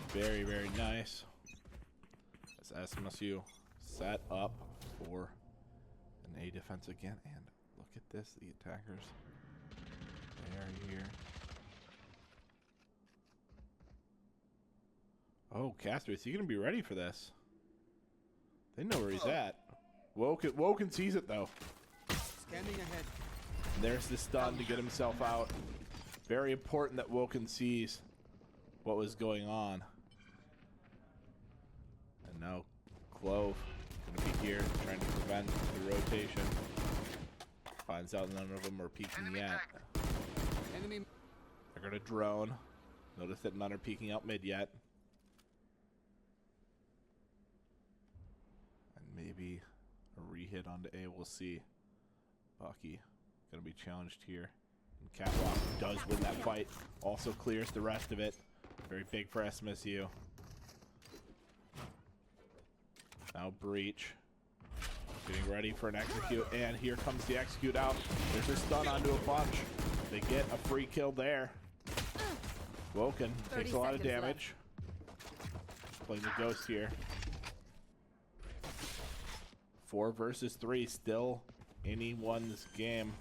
Very, very nice. As SMSU set up for an A defense again. And look at this, the attackers. They are here. Oh, Casper, is he going to be ready for this? They know where he's at. Woken sees it, though. Scanning ahead. And there's the stun to get himself out. Very important that Woken sees what was going on. And now Clove going to be here trying to prevent the rotation. Finds out none of them are peeking yet. Enemy. They're going to drone. Notice that none are peeking out mid yet. And maybe a re-hit onto A. We'll see. Bucky going to be challenged here. And Catwalk does win that fight. Also clears the rest of it. Very big for SMSU. Now Breach. Getting ready for an execute. And here comes the execute out. There's a stun onto a bunch. They get a free kill there. Woken takes a lot of damage. Playing the ghost here. 4 versus 3. Still anyone's game.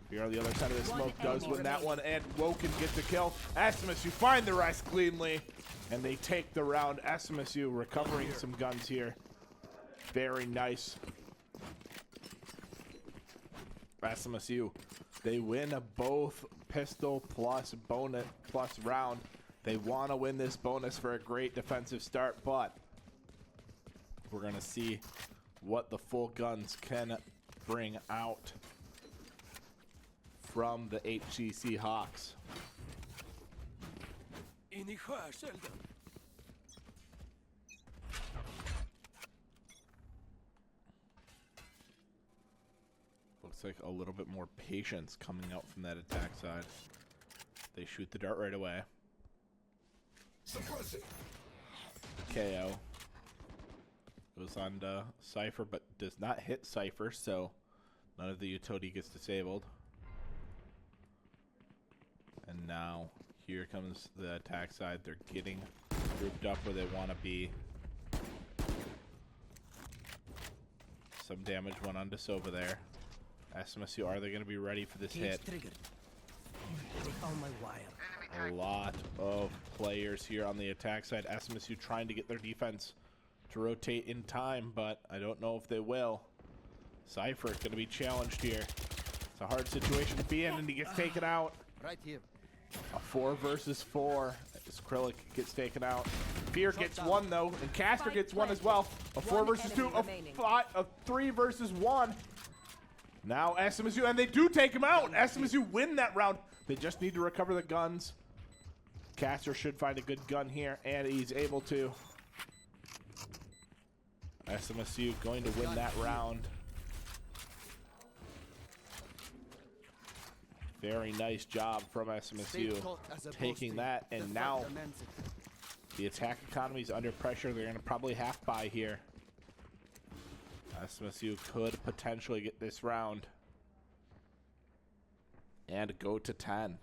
Here on the other side of the smoke does win that one, and Woken gets the kill. SMSU find the rest cleanly, and they take the round. SMSU recovering some guns here. Very nice. SMSU, they win both pistol plus bonus plus round. They want to win this bonus for a great defensive start, but we're going to see what the full guns can bring out from the HCC Hawks. Looks like a little bit more patience coming out from that attack side. They shoot the dart right away. KO. Goes on to Cypher, but does not hit Cypher, so none of the utility gets disabled. And now here comes the attack side. They're getting grouped up where they want to be. Some damage went on to Sova there. SMSU, are they going to be ready for this hit? A lot of players here on the attack side. SMSU trying to get their defense to rotate in time, but I don't know if they will. Cypher going to be challenged here. It's a hard situation to be in, and he gets taken out. Right here. A 4 versus 4 as Krillic gets taken out. Fear gets one, though, and Casper gets one as well. A 4 versus 2, a 3 versus 1. Now SMSU, and they do take him out. SMSU win that round. They just need to recover the guns. Casper should find a good gun here, and he's able to. SMSU going to win that round. Very nice job from SMSU taking that, and now the attack economy is under pressure. They're going to probably half buy here. SMSU could potentially get this round and go to 10.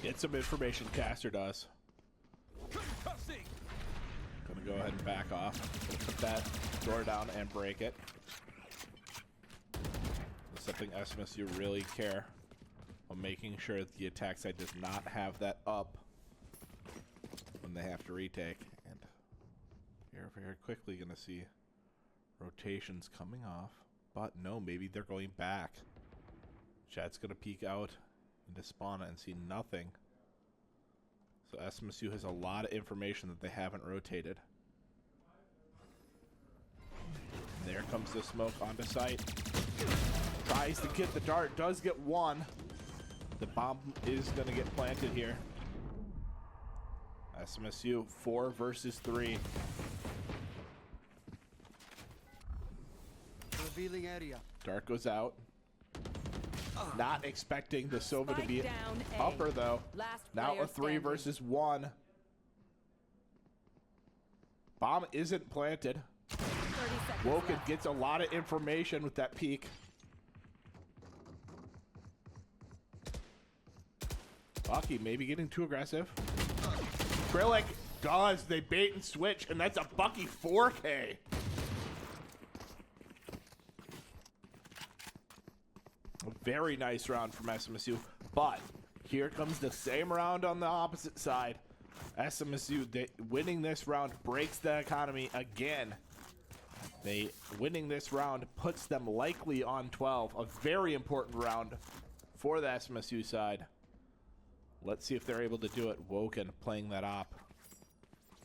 Get some information, Caster does. Gonna go ahead and back off. Put that door down and break it. That's something SMSU really care on, making sure that the attack side does not have that up when they have to retake. And you're very quickly gonna see rotations coming off. But no, maybe they're going back. Chat's gonna peek out into spawn and see nothing. So SMSU has a lot of information that they haven't rotated. And there comes the smoke onto site. Tries to get the dart, does get one. The bomb is going to get planted here. SMSU 4 versus 3. Revealing area. Dart goes out. Not expecting the Sova to be upper, though. Now a 3 versus 1. Bomb isn't planted. Woken gets a lot of information with that peek. Bucky maybe getting too aggressive. Krillic does. They bait and switch, and that's a Bucky 4K. A very nice round from SMSU, but here comes the same round on the opposite side. SMSU, winning this round breaks the economy again. Winning this round puts them likely on 12. A very important round for the SMSU side. Let's see if they're able to do it. Woken playing that op.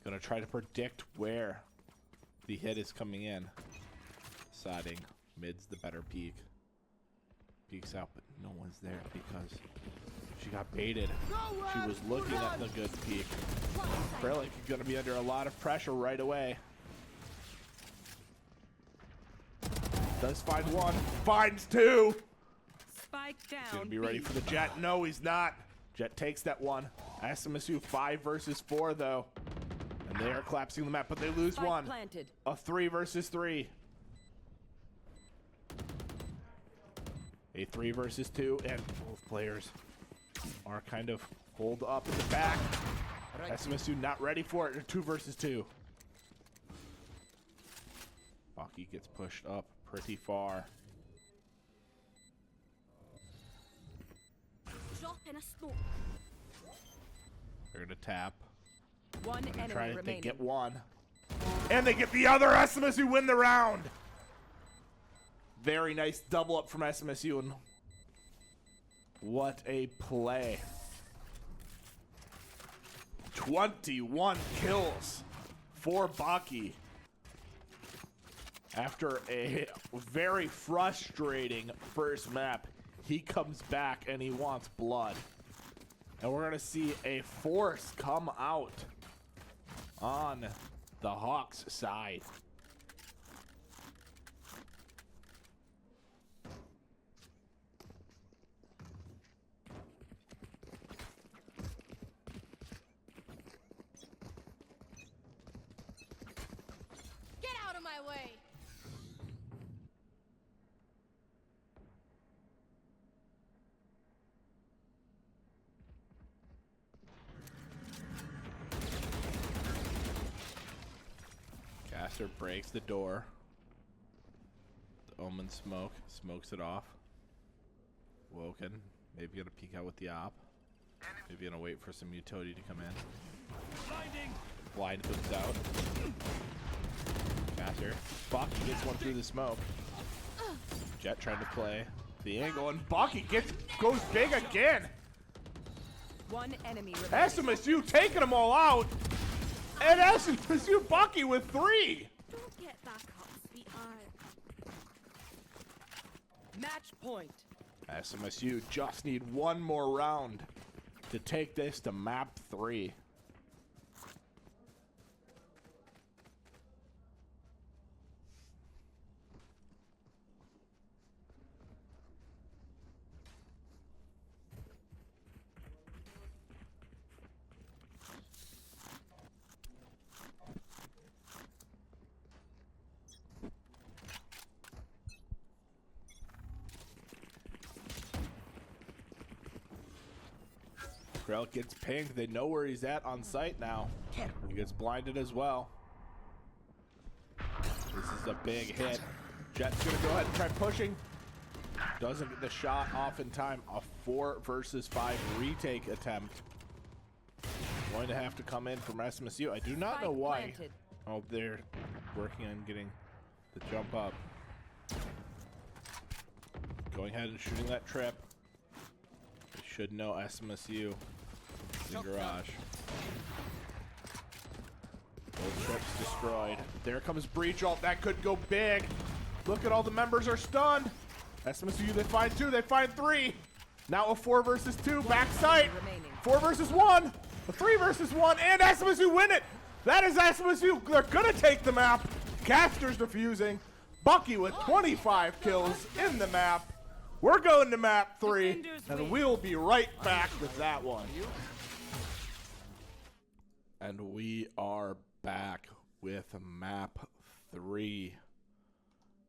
Gonna try to predict where the hit is coming in. Deciding mid's the better peek. Peeks out, but no one's there because she got baited. She was looking at the good peek. Krillic is gonna be under a lot of pressure right away. Does find one, finds two. Spike down. He's gonna be ready for the Jet. No, he's not. Jet takes that one. SMSU 5 versus 4 though. And they are collapsing the map, but they lose Spike one. planted. A 3 versus 3. A 3 versus 2, and both players are kind of holed up in the back. SMSU not ready for it. 2 versus 2. Bucky gets pushed up pretty far. Drop in a smoke. They're gonna tap. One They're enemy trying to remaining. get one. And they get the other. SMSU win the round. Very nice double up from SMSU. And what a play. 21 kills for Bucky. After a very frustrating first map, he comes back and he wants blood. And we're going to see a force come out on the Hawks side. Get out of my way. Caster breaks the door. The Omen smokes it off. Woken, maybe gonna peek out with the op. Maybe gonna wait for some utility to come in. Blinding. Blind comes out. Caster. Bucky gets one through the smoke. Jet trying to play the angle, and Bucky goes big again. One enemy remaining. SMSU taking them all out. And SMSU Bucky with 3. Don't get back up, sweetheart. Match point. SMSU just need one more round to take this to map 3. Krell gets pinged. They know where he's at on site now. He gets blinded as well. This is a big hit. Jet's gonna go ahead and try pushing. Doesn't get the shot off in time. A 4 versus 5 retake attempt. Going to have to come in from SMSU. I do not know Spike why. planted. Oh, they're working on getting the jump up. Going ahead and shooting that trip. They should know SMSU in garage. Both trips destroyed. There comes Breach Ult. That could go big. Look at all the members are stunned. SMSU, they find 2, they find 3. Now a 4 versus 2, backside. remaining. 4 versus 1, a 3 versus 1, and SMSU win it. That is SMSU. They're gonna take the map. Caster's defusing. Bucky with 25 kills in the map. We're going to map 3, and we'll be right back with that one. And we are back with map 3.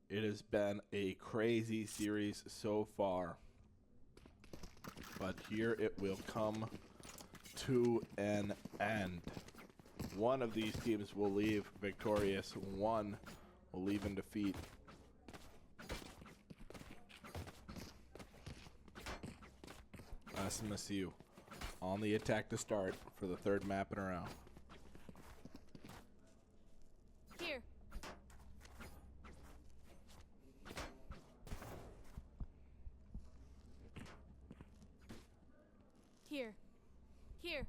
It has been a crazy series so far. but here it will come to an end. One of these teams will leave victorious. One will leave in defeat. SMSU on the attack to start for the third map in a row. Here. Here. Here.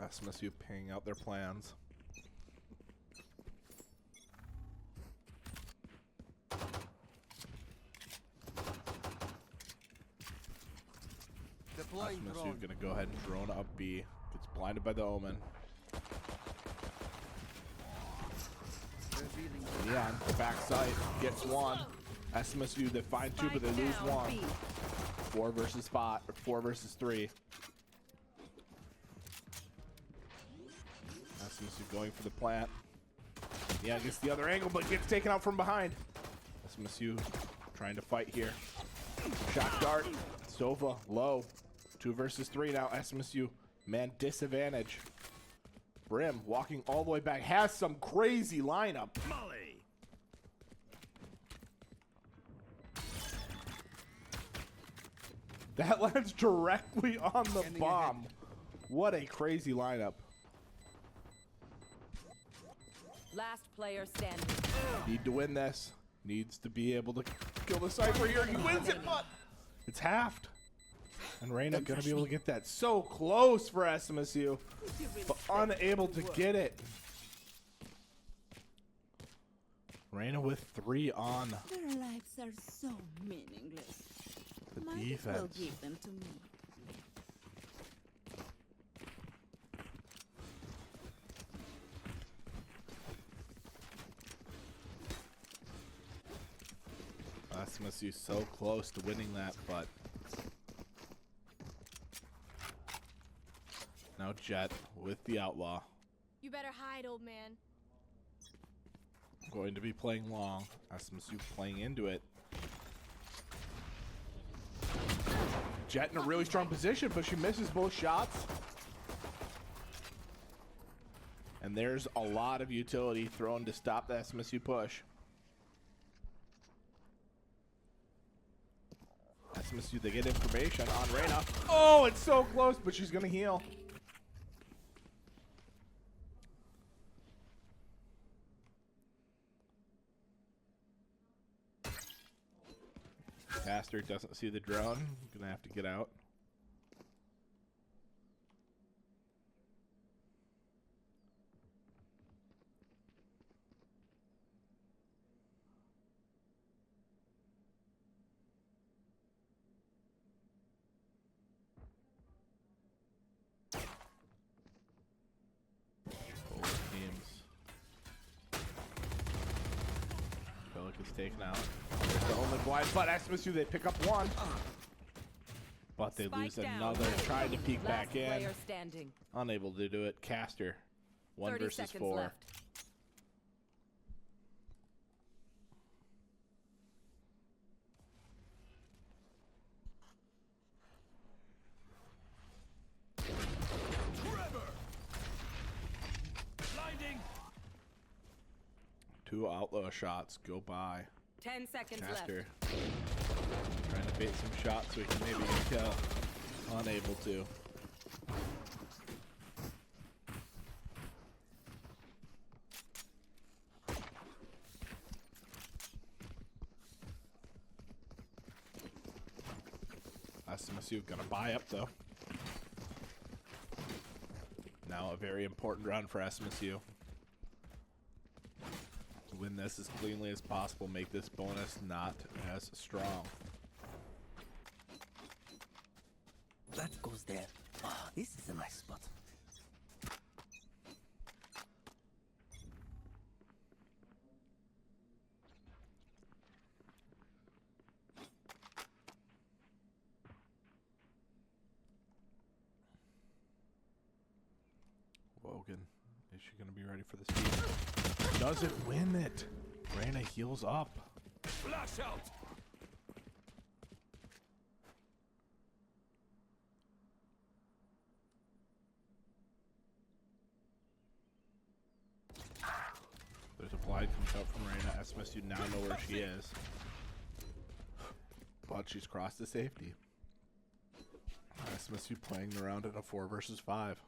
SMSU paying out their plans. Deploying SMSU drone. gonna go ahead and drone up B. Gets blinded by the Omen. Revealing. Leon, backside, gets one. SMSU, they find two, but they Spike lose down, one. B. 4 versus 5, or 4 versus 3. SMSU going for the plant. Yeah, gets the other angle, but gets taken out from behind. SMSU trying to fight here. Shot dart. Sova low. 2 versus 3 now. SMSU, man, disadvantage. Brim walking all the way back. Has some crazy lineup. Molly. That lands directly on the Scanning bomb. ahead. What a crazy lineup. Last player standing. Need to win this. Needs to be able to kill the Cypher here. He wins it, but it's halved. And Reyna gonna be able to get that so close for SMSU, but unable to get it. Reyna with 3 on Their lives are so meaningless. the Might as well defense. give them to me. SMSU so close to winning that, but now Jet with the Outlaw. You better hide, old man. Going to be playing long. SMSU playing into it. Jet in a really strong position, but she misses both shots. And there's a lot of utility thrown to stop the SMSU push. SMSU, they get information on Reyna. Oh, it's so close, but she's going to heal. Caster doesn't see the drone. Gonna have to get out. Both teams. Pelican's taken out. There's the only blind, but SMSU, they pick up one. But they Spike lose down. another. Trying to peek Last back in. player standing. Unable to do it. Caster. 1 30 versus seconds 4. left. Trevor. Blinding. 2 outlaw shots go by. 10 seconds Caster left. trying to bait some shots so he can maybe get a kill. Unable to. SMSU gonna buy up though. Now a very important run for SMSU. To win this as cleanly as possible, make this bonus not as strong. That goes there. Ah, this is a nice spot. Wogan, is she gonna be ready for this feat? Doesn't win it. Reyna heals up. Flash out. slide comes out from Reyna. SMSU now know where she is. But she's crossed to safety. SMSU playing around in a 4 versus 5.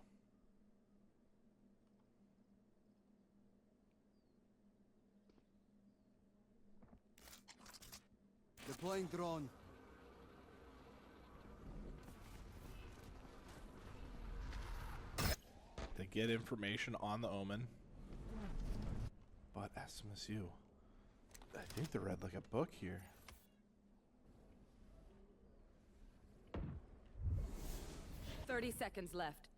Deploying drone. They get information on the Omen. But SMSU, I think they read like a book here. Thirty seconds left.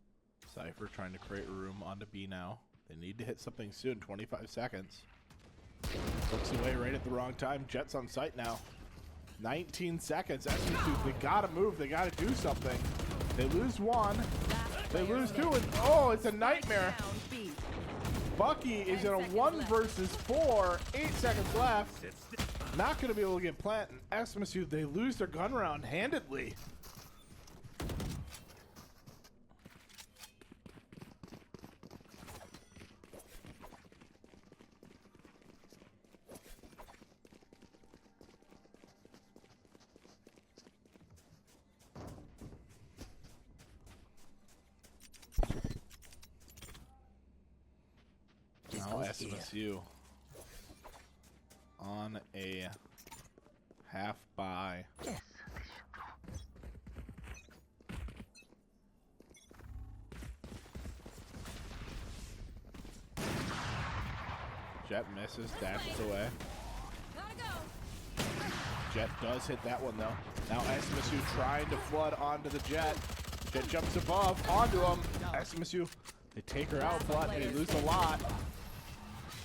Cypher trying to create room onto B now. They need to hit something soon. 25 seconds. Looks away right at the wrong time. Jet's on site now. 19 seconds. SMSU, they gotta move. They gotta do something. They lose one. They lose two. And oh, it's a nightmare. Down B. Bucky is in a 1 versus 4. 8 seconds left. Not going to be able to get plant. And SMSU, they lose their gun round handedly. Now SMSU on a half buy. Jet misses, dashes away. Gotta go. Jet does hit that one though. Now SMSU trying to flood onto the Jet. Jet jumps above onto him. SMSU, they take her out, but they lose a lot.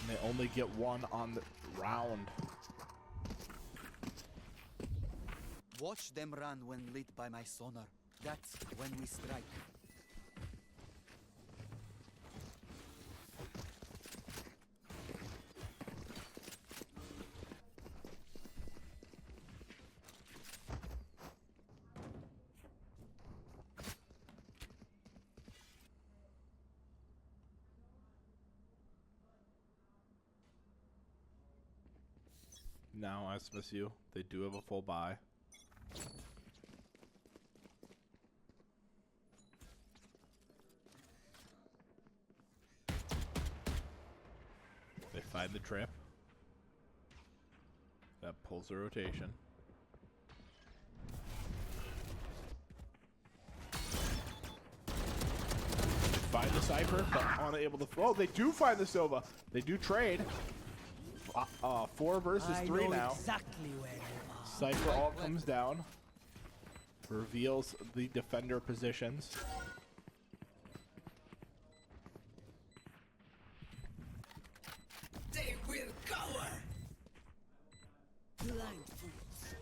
And they only get one on the round. Watch them run when lit by my sonar. That's when we strike. Now SMSU, they do have a full buy. They find the trip. That pulls the rotation. They find the Cypher, but unable to. Oh, they do find the Sova. They do trade. 4 versus 3 now. Exactly where you are. Cypher all comes down. Reveals the defender positions. They will cover. Blind fools.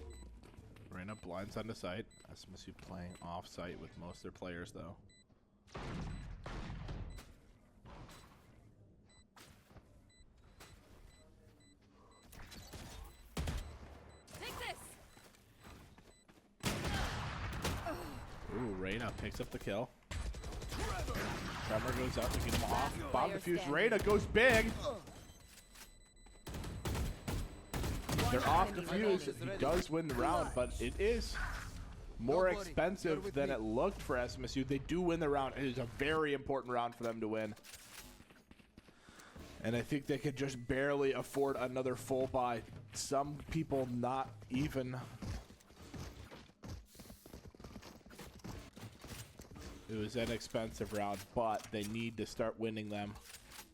Reyna blinds onto site. SMSU playing off site with most of their players though. Ooh, Reyna picks up the kill. Trevor goes up to get him off. Bomb defuse. Reyna goes big. They're off defuse. He does win the round, but it is more expensive than it looked for SMSU. They do win the round. It is a very important round for them to win. And I think they could just barely afford another full buy. Some people not even. It was an expensive round, but they need to start winning them.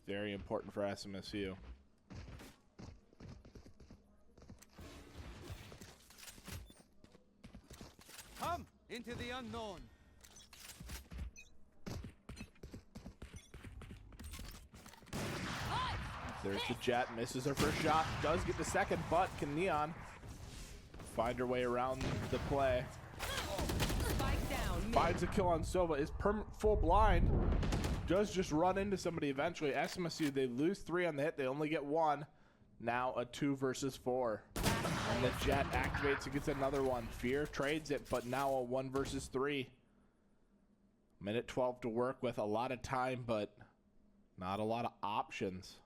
Very important for SMSU. Come into the unknown. There's the Jet, misses her first shot, does get the second, but can Neon find her way around the play? Spike down. Mid. Finds a kill on Sova, is full blind. Does just run into somebody eventually. SMSU, they lose 3 on the hit, they only get 1. Now a 2 versus 4. And the Jet activates against another one. Fear trades it, but now a 1 versus 3. Minute 12 to work with, a lot of time, but not a lot of options.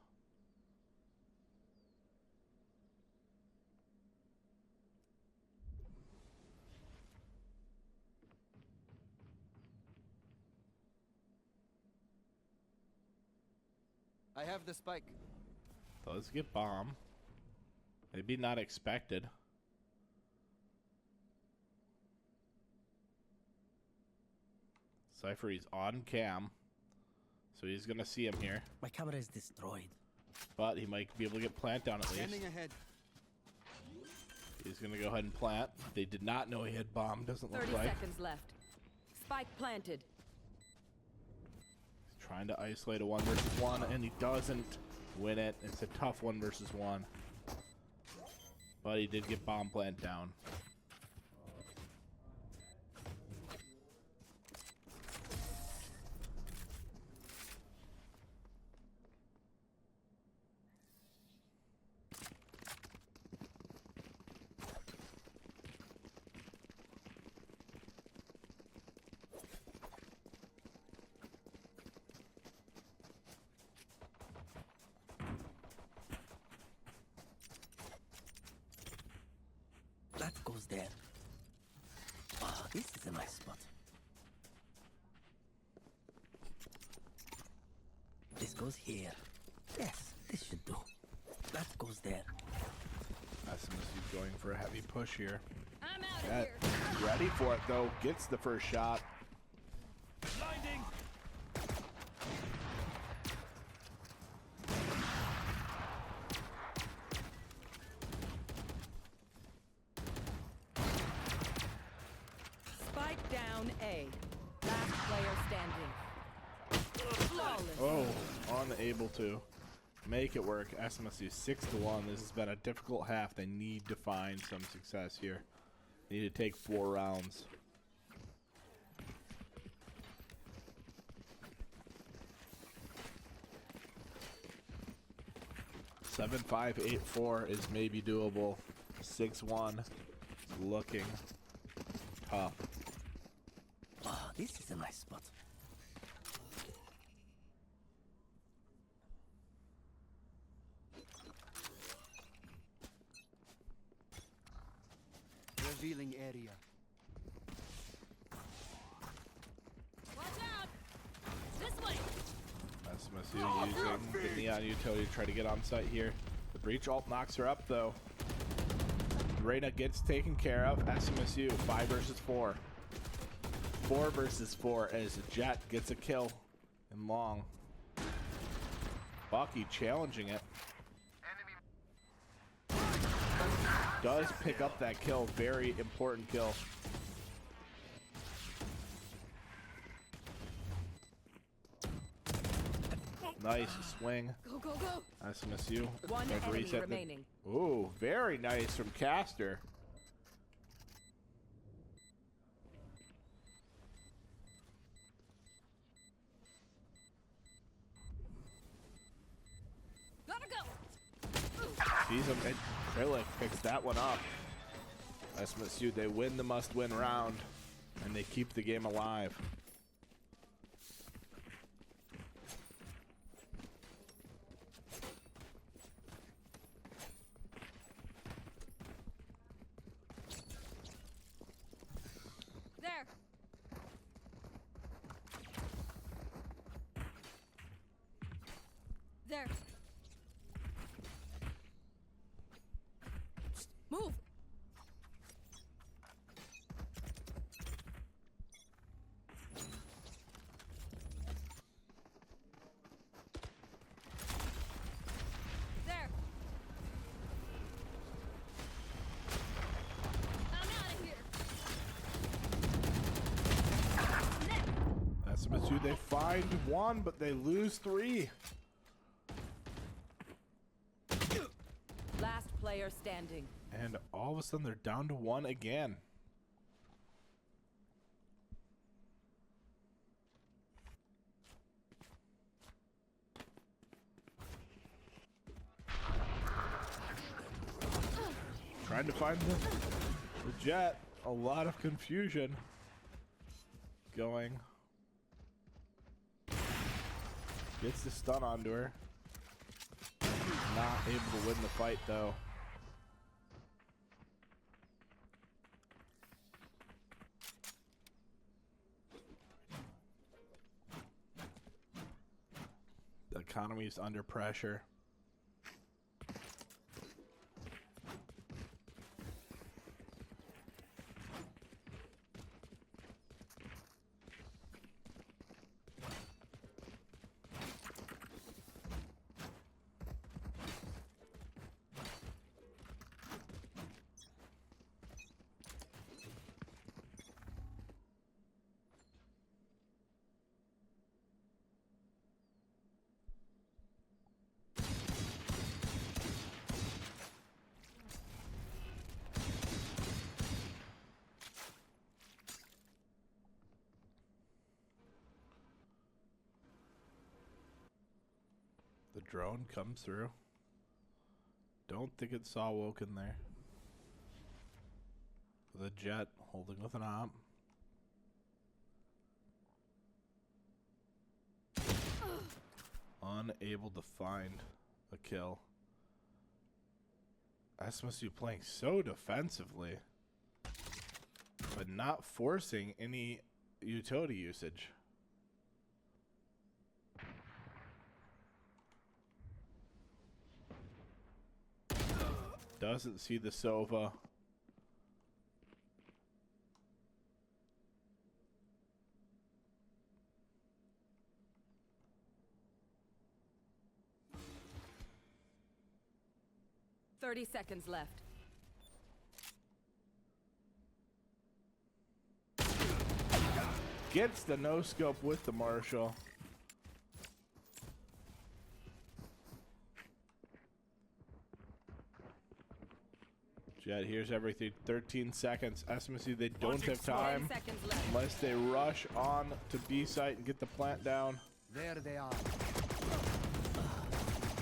I have the spike. Does get bomb. Maybe not expected. Cypher, he's on cam. So he's going to see him here. My camera is destroyed. But he might be able to get plant down at least. Standing ahead. He's going to go ahead and plant. They did not know he had bomb. Doesn't look 30 like. seconds left. Spike planted. He's trying to isolate a 1 versus 1, and he doesn't win it. It's a tough 1 versus 1. But he did get bomb plant down. That goes there. Ah, this is a nice spot. This goes here. Yes, this should do. That goes there. SMSU going for a heavy push here. I'm out of Yeah, here. ready for it though. Gets the first shot. Blinding. Spike down A. Last player standing. Flawless. Oh, unable to make it work. SMSU 6-1. This has been a difficult half. They need to find some success here. Need to take 4 rounds. Seven, 5, 8, 4 is maybe doable. 6-1 looking tough. Ah, this is a nice spot. Revealing area. Watch out! This way! SMSU using the neon utility to try to get on site here. The breach ult knocks her up though. Reyna gets taken care of. SMSU 5 versus 4. 4 versus 4 as Jet gets a kill in long. Bucky challenging it. Does pick up that kill. Very important kill. Nice swing. Go, go, go! SMSU. One Tried to enemy reset the- remaining. Ooh, very nice from Caster. Gotta go! Sees him, and Krillic picks that one up. SMSU, they win the must-win round, and they keep the game alive. There! There! Move! There! I'm out of here! SMSU, they find 1, but they lose 3. Last player standing. And all of a sudden, they're down to 1 again. Trying to find the Jet. A lot of confusion going. Gets the stun onto her. Not able to win the fight though. economy is under pressure. The drone comes through. Don't think it saw Woken there. The jet holding with an op. Unable to find a kill. SMSU playing so defensively, but not forcing any utility usage. Doesn't see the Sova. Thirty seconds left. Gets the no scope with the Marshall. Jet hears everything. 13 seconds. SMSU, they don't have 10 time seconds left. unless they rush on to B site and get the plant down. There they are.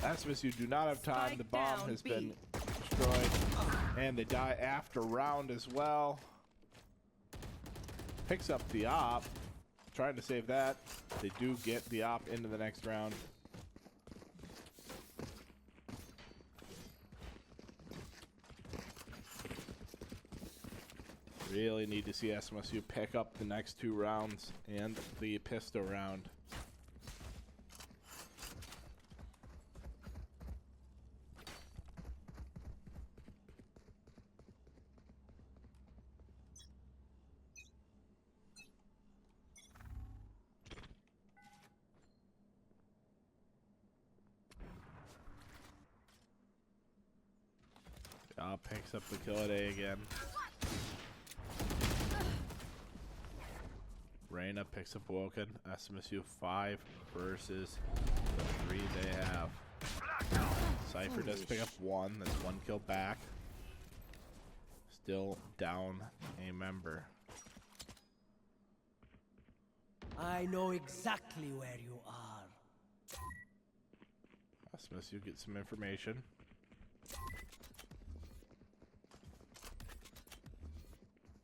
SMSU do not have time. Spike The bomb down, has B. been destroyed. And they die after round as well. Picks up the op. Trying to save that. They do get the op into the next round. Really need to see SMSU pick up the next two rounds and the pistol round. Picks up the kill at A again. Reyna picks up Woken. SMSU 5 versus the 3 they have. Cypher does pick up 1. That's 1 kill back. Still down a member. I know exactly where you are. SMSU gets some information.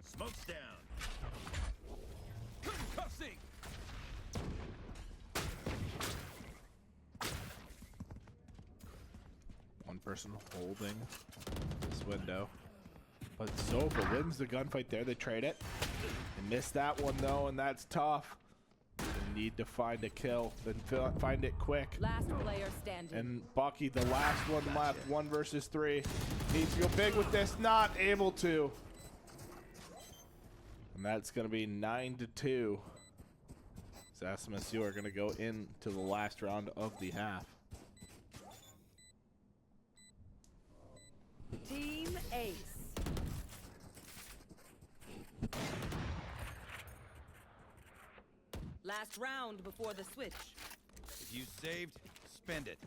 Smoke's down. Concussing. One person holding this window. But Sova wins the gunfight there. They trade it. They missed that one though, and that's tough. They need to find a kill, then find it quick. Last player standing. And Bucky, the last one left, 1 versus 3. Needs to go big with this, not able to. And that's going to be 9-2. So SMSU are going to go into the last round of the half. Team Ace. Last round before the switch. If you saved, spend it.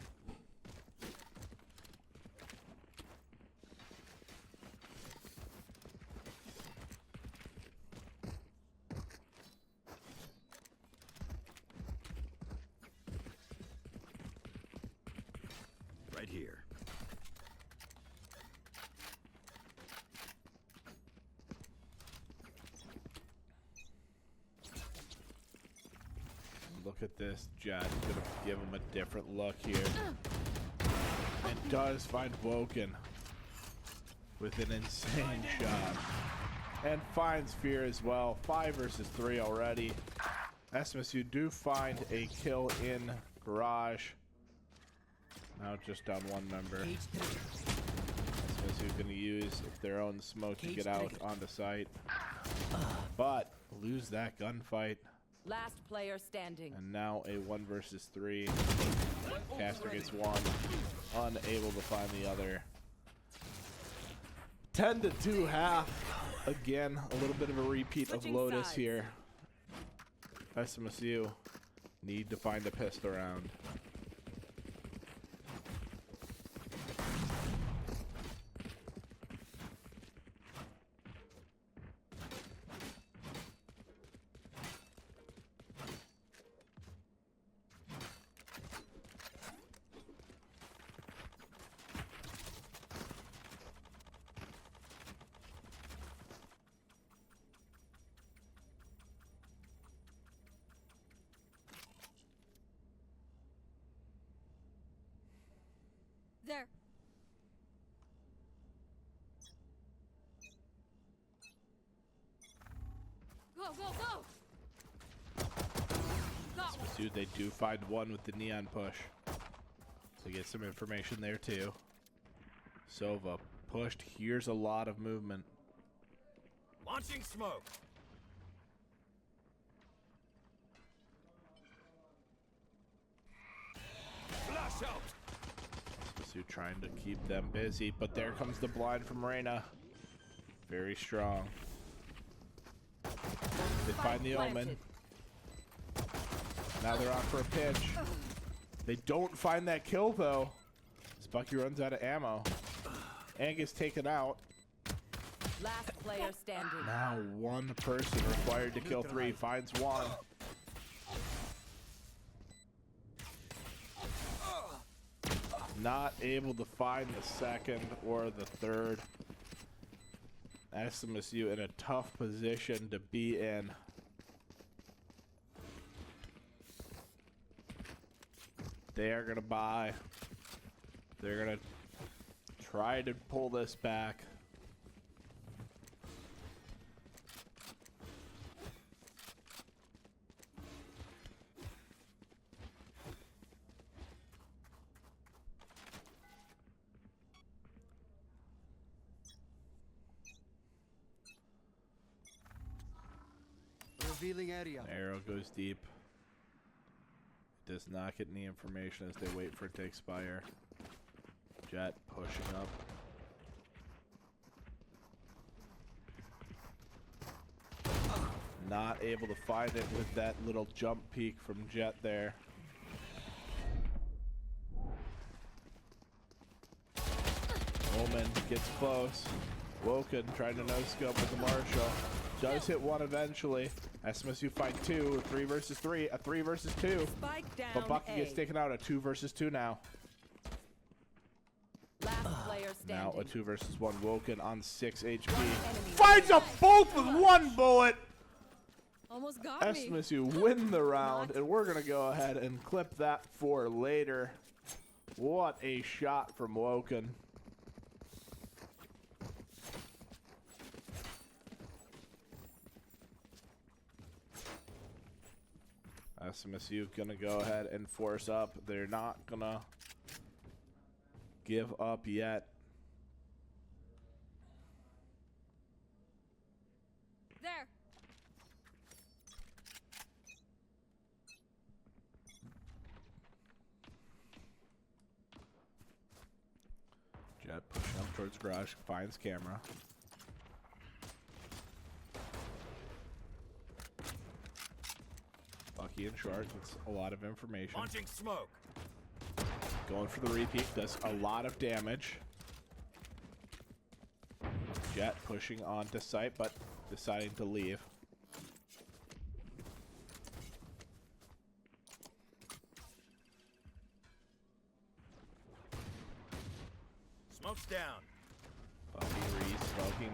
Right here. Look at this. Jet gonna give him a different look here. And does find Woken with an insane shot. And finds Fear as well. 5 versus 3 already. SMSU do find a kill in Garage. Now just down one member. Cage trigger. That's who's going to use their own smoke to Cage get out trigger. onto site. But lose that gunfight. Last player standing. And now a 1 versus 3. Caster gets one. Unable to find the other. 10-2 half. Again, a little bit of a repeat of Switching Lotus sides. here. SMSU need to find a pistol round. There. Go, go, go! Got one. Dude, they do find one with the neon push. So get some information there too. Sova pushed. Here's a lot of movement. Launching smoke. Flash out. So trying to keep them busy, but there comes the blind from Reyna. Very strong. They find the Omen. Now they're on for a pinch. They don't find that kill though. Spucky runs out of ammo. And gets taken out. Last player standing. Now one person required to kill 3 finds one. Not able to find the second or the third. SMSU in a tough position to be in. They are going to buy. They're going to try to pull this back. Revealing area. Arrow goes deep. Does not get any information as they wait for it to expire. Jet pushing up. Not able to find it with that little jump peek from Jet there. Omen gets close. Woken trying to no-scope with the Marshall. Does hit one eventually. SMSU find 2, 3 versus 3, a 3 versus 2. Spike down. But Bucky A. gets taken out, a 2 versus 2 now. Last player Now standing. a 2 versus 1. Woken on 6 HP. One enemy Finds a both with 1 bullet! Almost got me. SMSU win the round, and we're going to go ahead and clip that for later. What a shot from Woken. SMSU gonna go ahead and force up. They're not gonna give up yet. There. Jet pushing up towards garage, finds camera. Bucky in short, gets a lot of information. Launching smoke. Going for the repeat, does a lot of damage. Jet pushing onto site, but deciding to leave. Smoke's down. Bucky re-smoking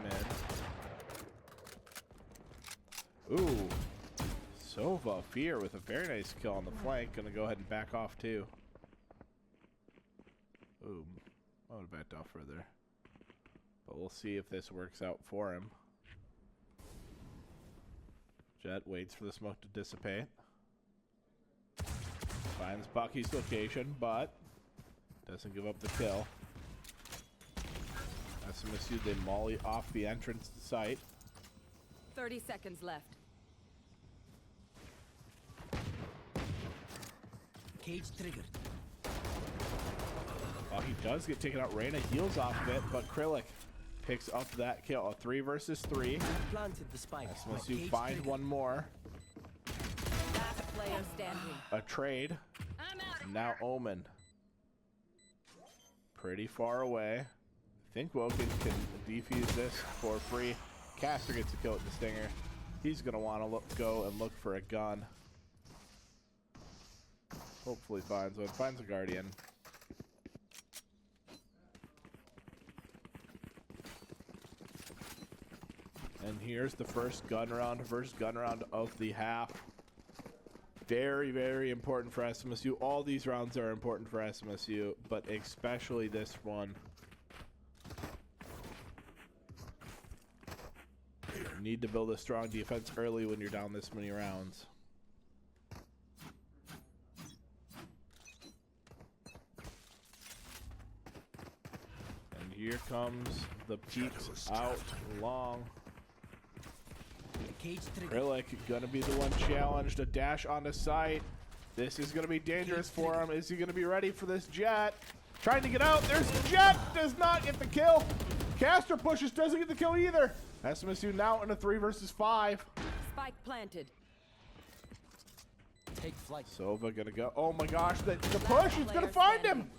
mid. Ooh. Sova, Fear with a very nice kill on the flank. Gonna go ahead and back off too. Ooh. I would have backed off further. But we'll see if this works out for him. Jet waits for the smoke to dissipate. Finds Bucky's location, but Doesn't give up the kill. SMSU, they molly off the entrance site. 30 seconds left. Cage triggered. Oh, he does get taken out. Reyna heals off of it, but Krillic picks up that kill. A 3 versus 3. Planted the spike. My SMSU cage find triggered. one more. Last player standing. A trade. I'm out. And now Omen. Pretty far away. I think Woken can defuse this for free. Caster gets a kill with the Stinger. He's going to want to go and look for a gun. Hopefully finds one. Finds a Guardian. And here's the first gun round of the half. Very, very important for SMSU. All these rounds are important for SMSU, but especially this one. You need to build a strong defense early when you're down this many rounds. And here comes the peeks out long. Cage triggered. Krillic gonna be the one challenged. A dash on the site. This is gonna be dangerous for him. Is he gonna be ready for this Jet? Trying to get out. There's the Jet. Does not get the kill. Caster pushes. Doesn't get the kill either. SMSU now in a 3 versus 5. Spike planted. Take flight. Sova gonna go. Oh my gosh, the push is gonna find him.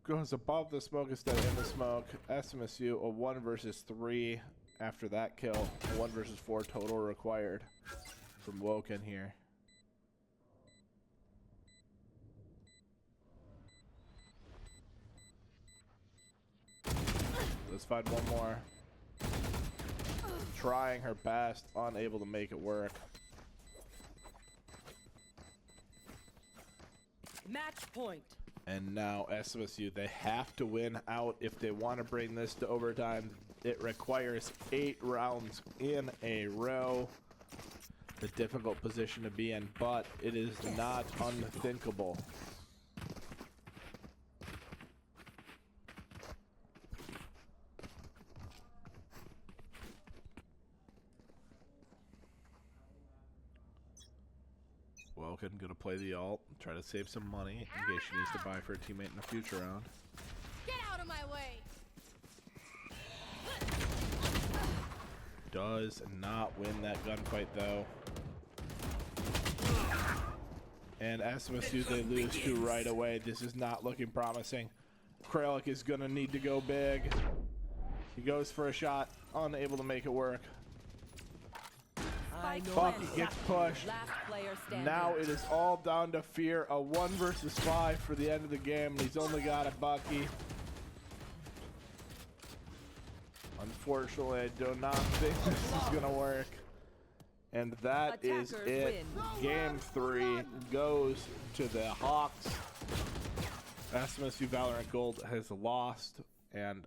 Goes above the smoke instead of in the smoke. SMSU a 1 versus 3 after that kill. 1 versus 4 total required from Woken here. Let's find one more. Trying her best, unable to make it work. Match point. And now SMSU, they have to win out if they want to bring this to overtime. It requires 8 rounds in a row. A difficult position to be in, but it is not unthinkable. Woken gonna play the ult, try to save some money in case she needs to buy for a teammate in a future round. Get out of my way. Does not win that gunfight though. And SMSU, they lose to right away. This is not looking promising. Krillic is gonna need to go big. He goes for a shot, unable to make it work. Spike Bucky planted. gets pushed. Last player standing. Now it is all down to fear. A 1 versus 5 for the end of the game. And he's only got a Bucky. Unfortunately, I do not think this is going to work. And that is Attackers it. win. Game 3 goes to the Hawks. SMSU Valorant Gold has lost. And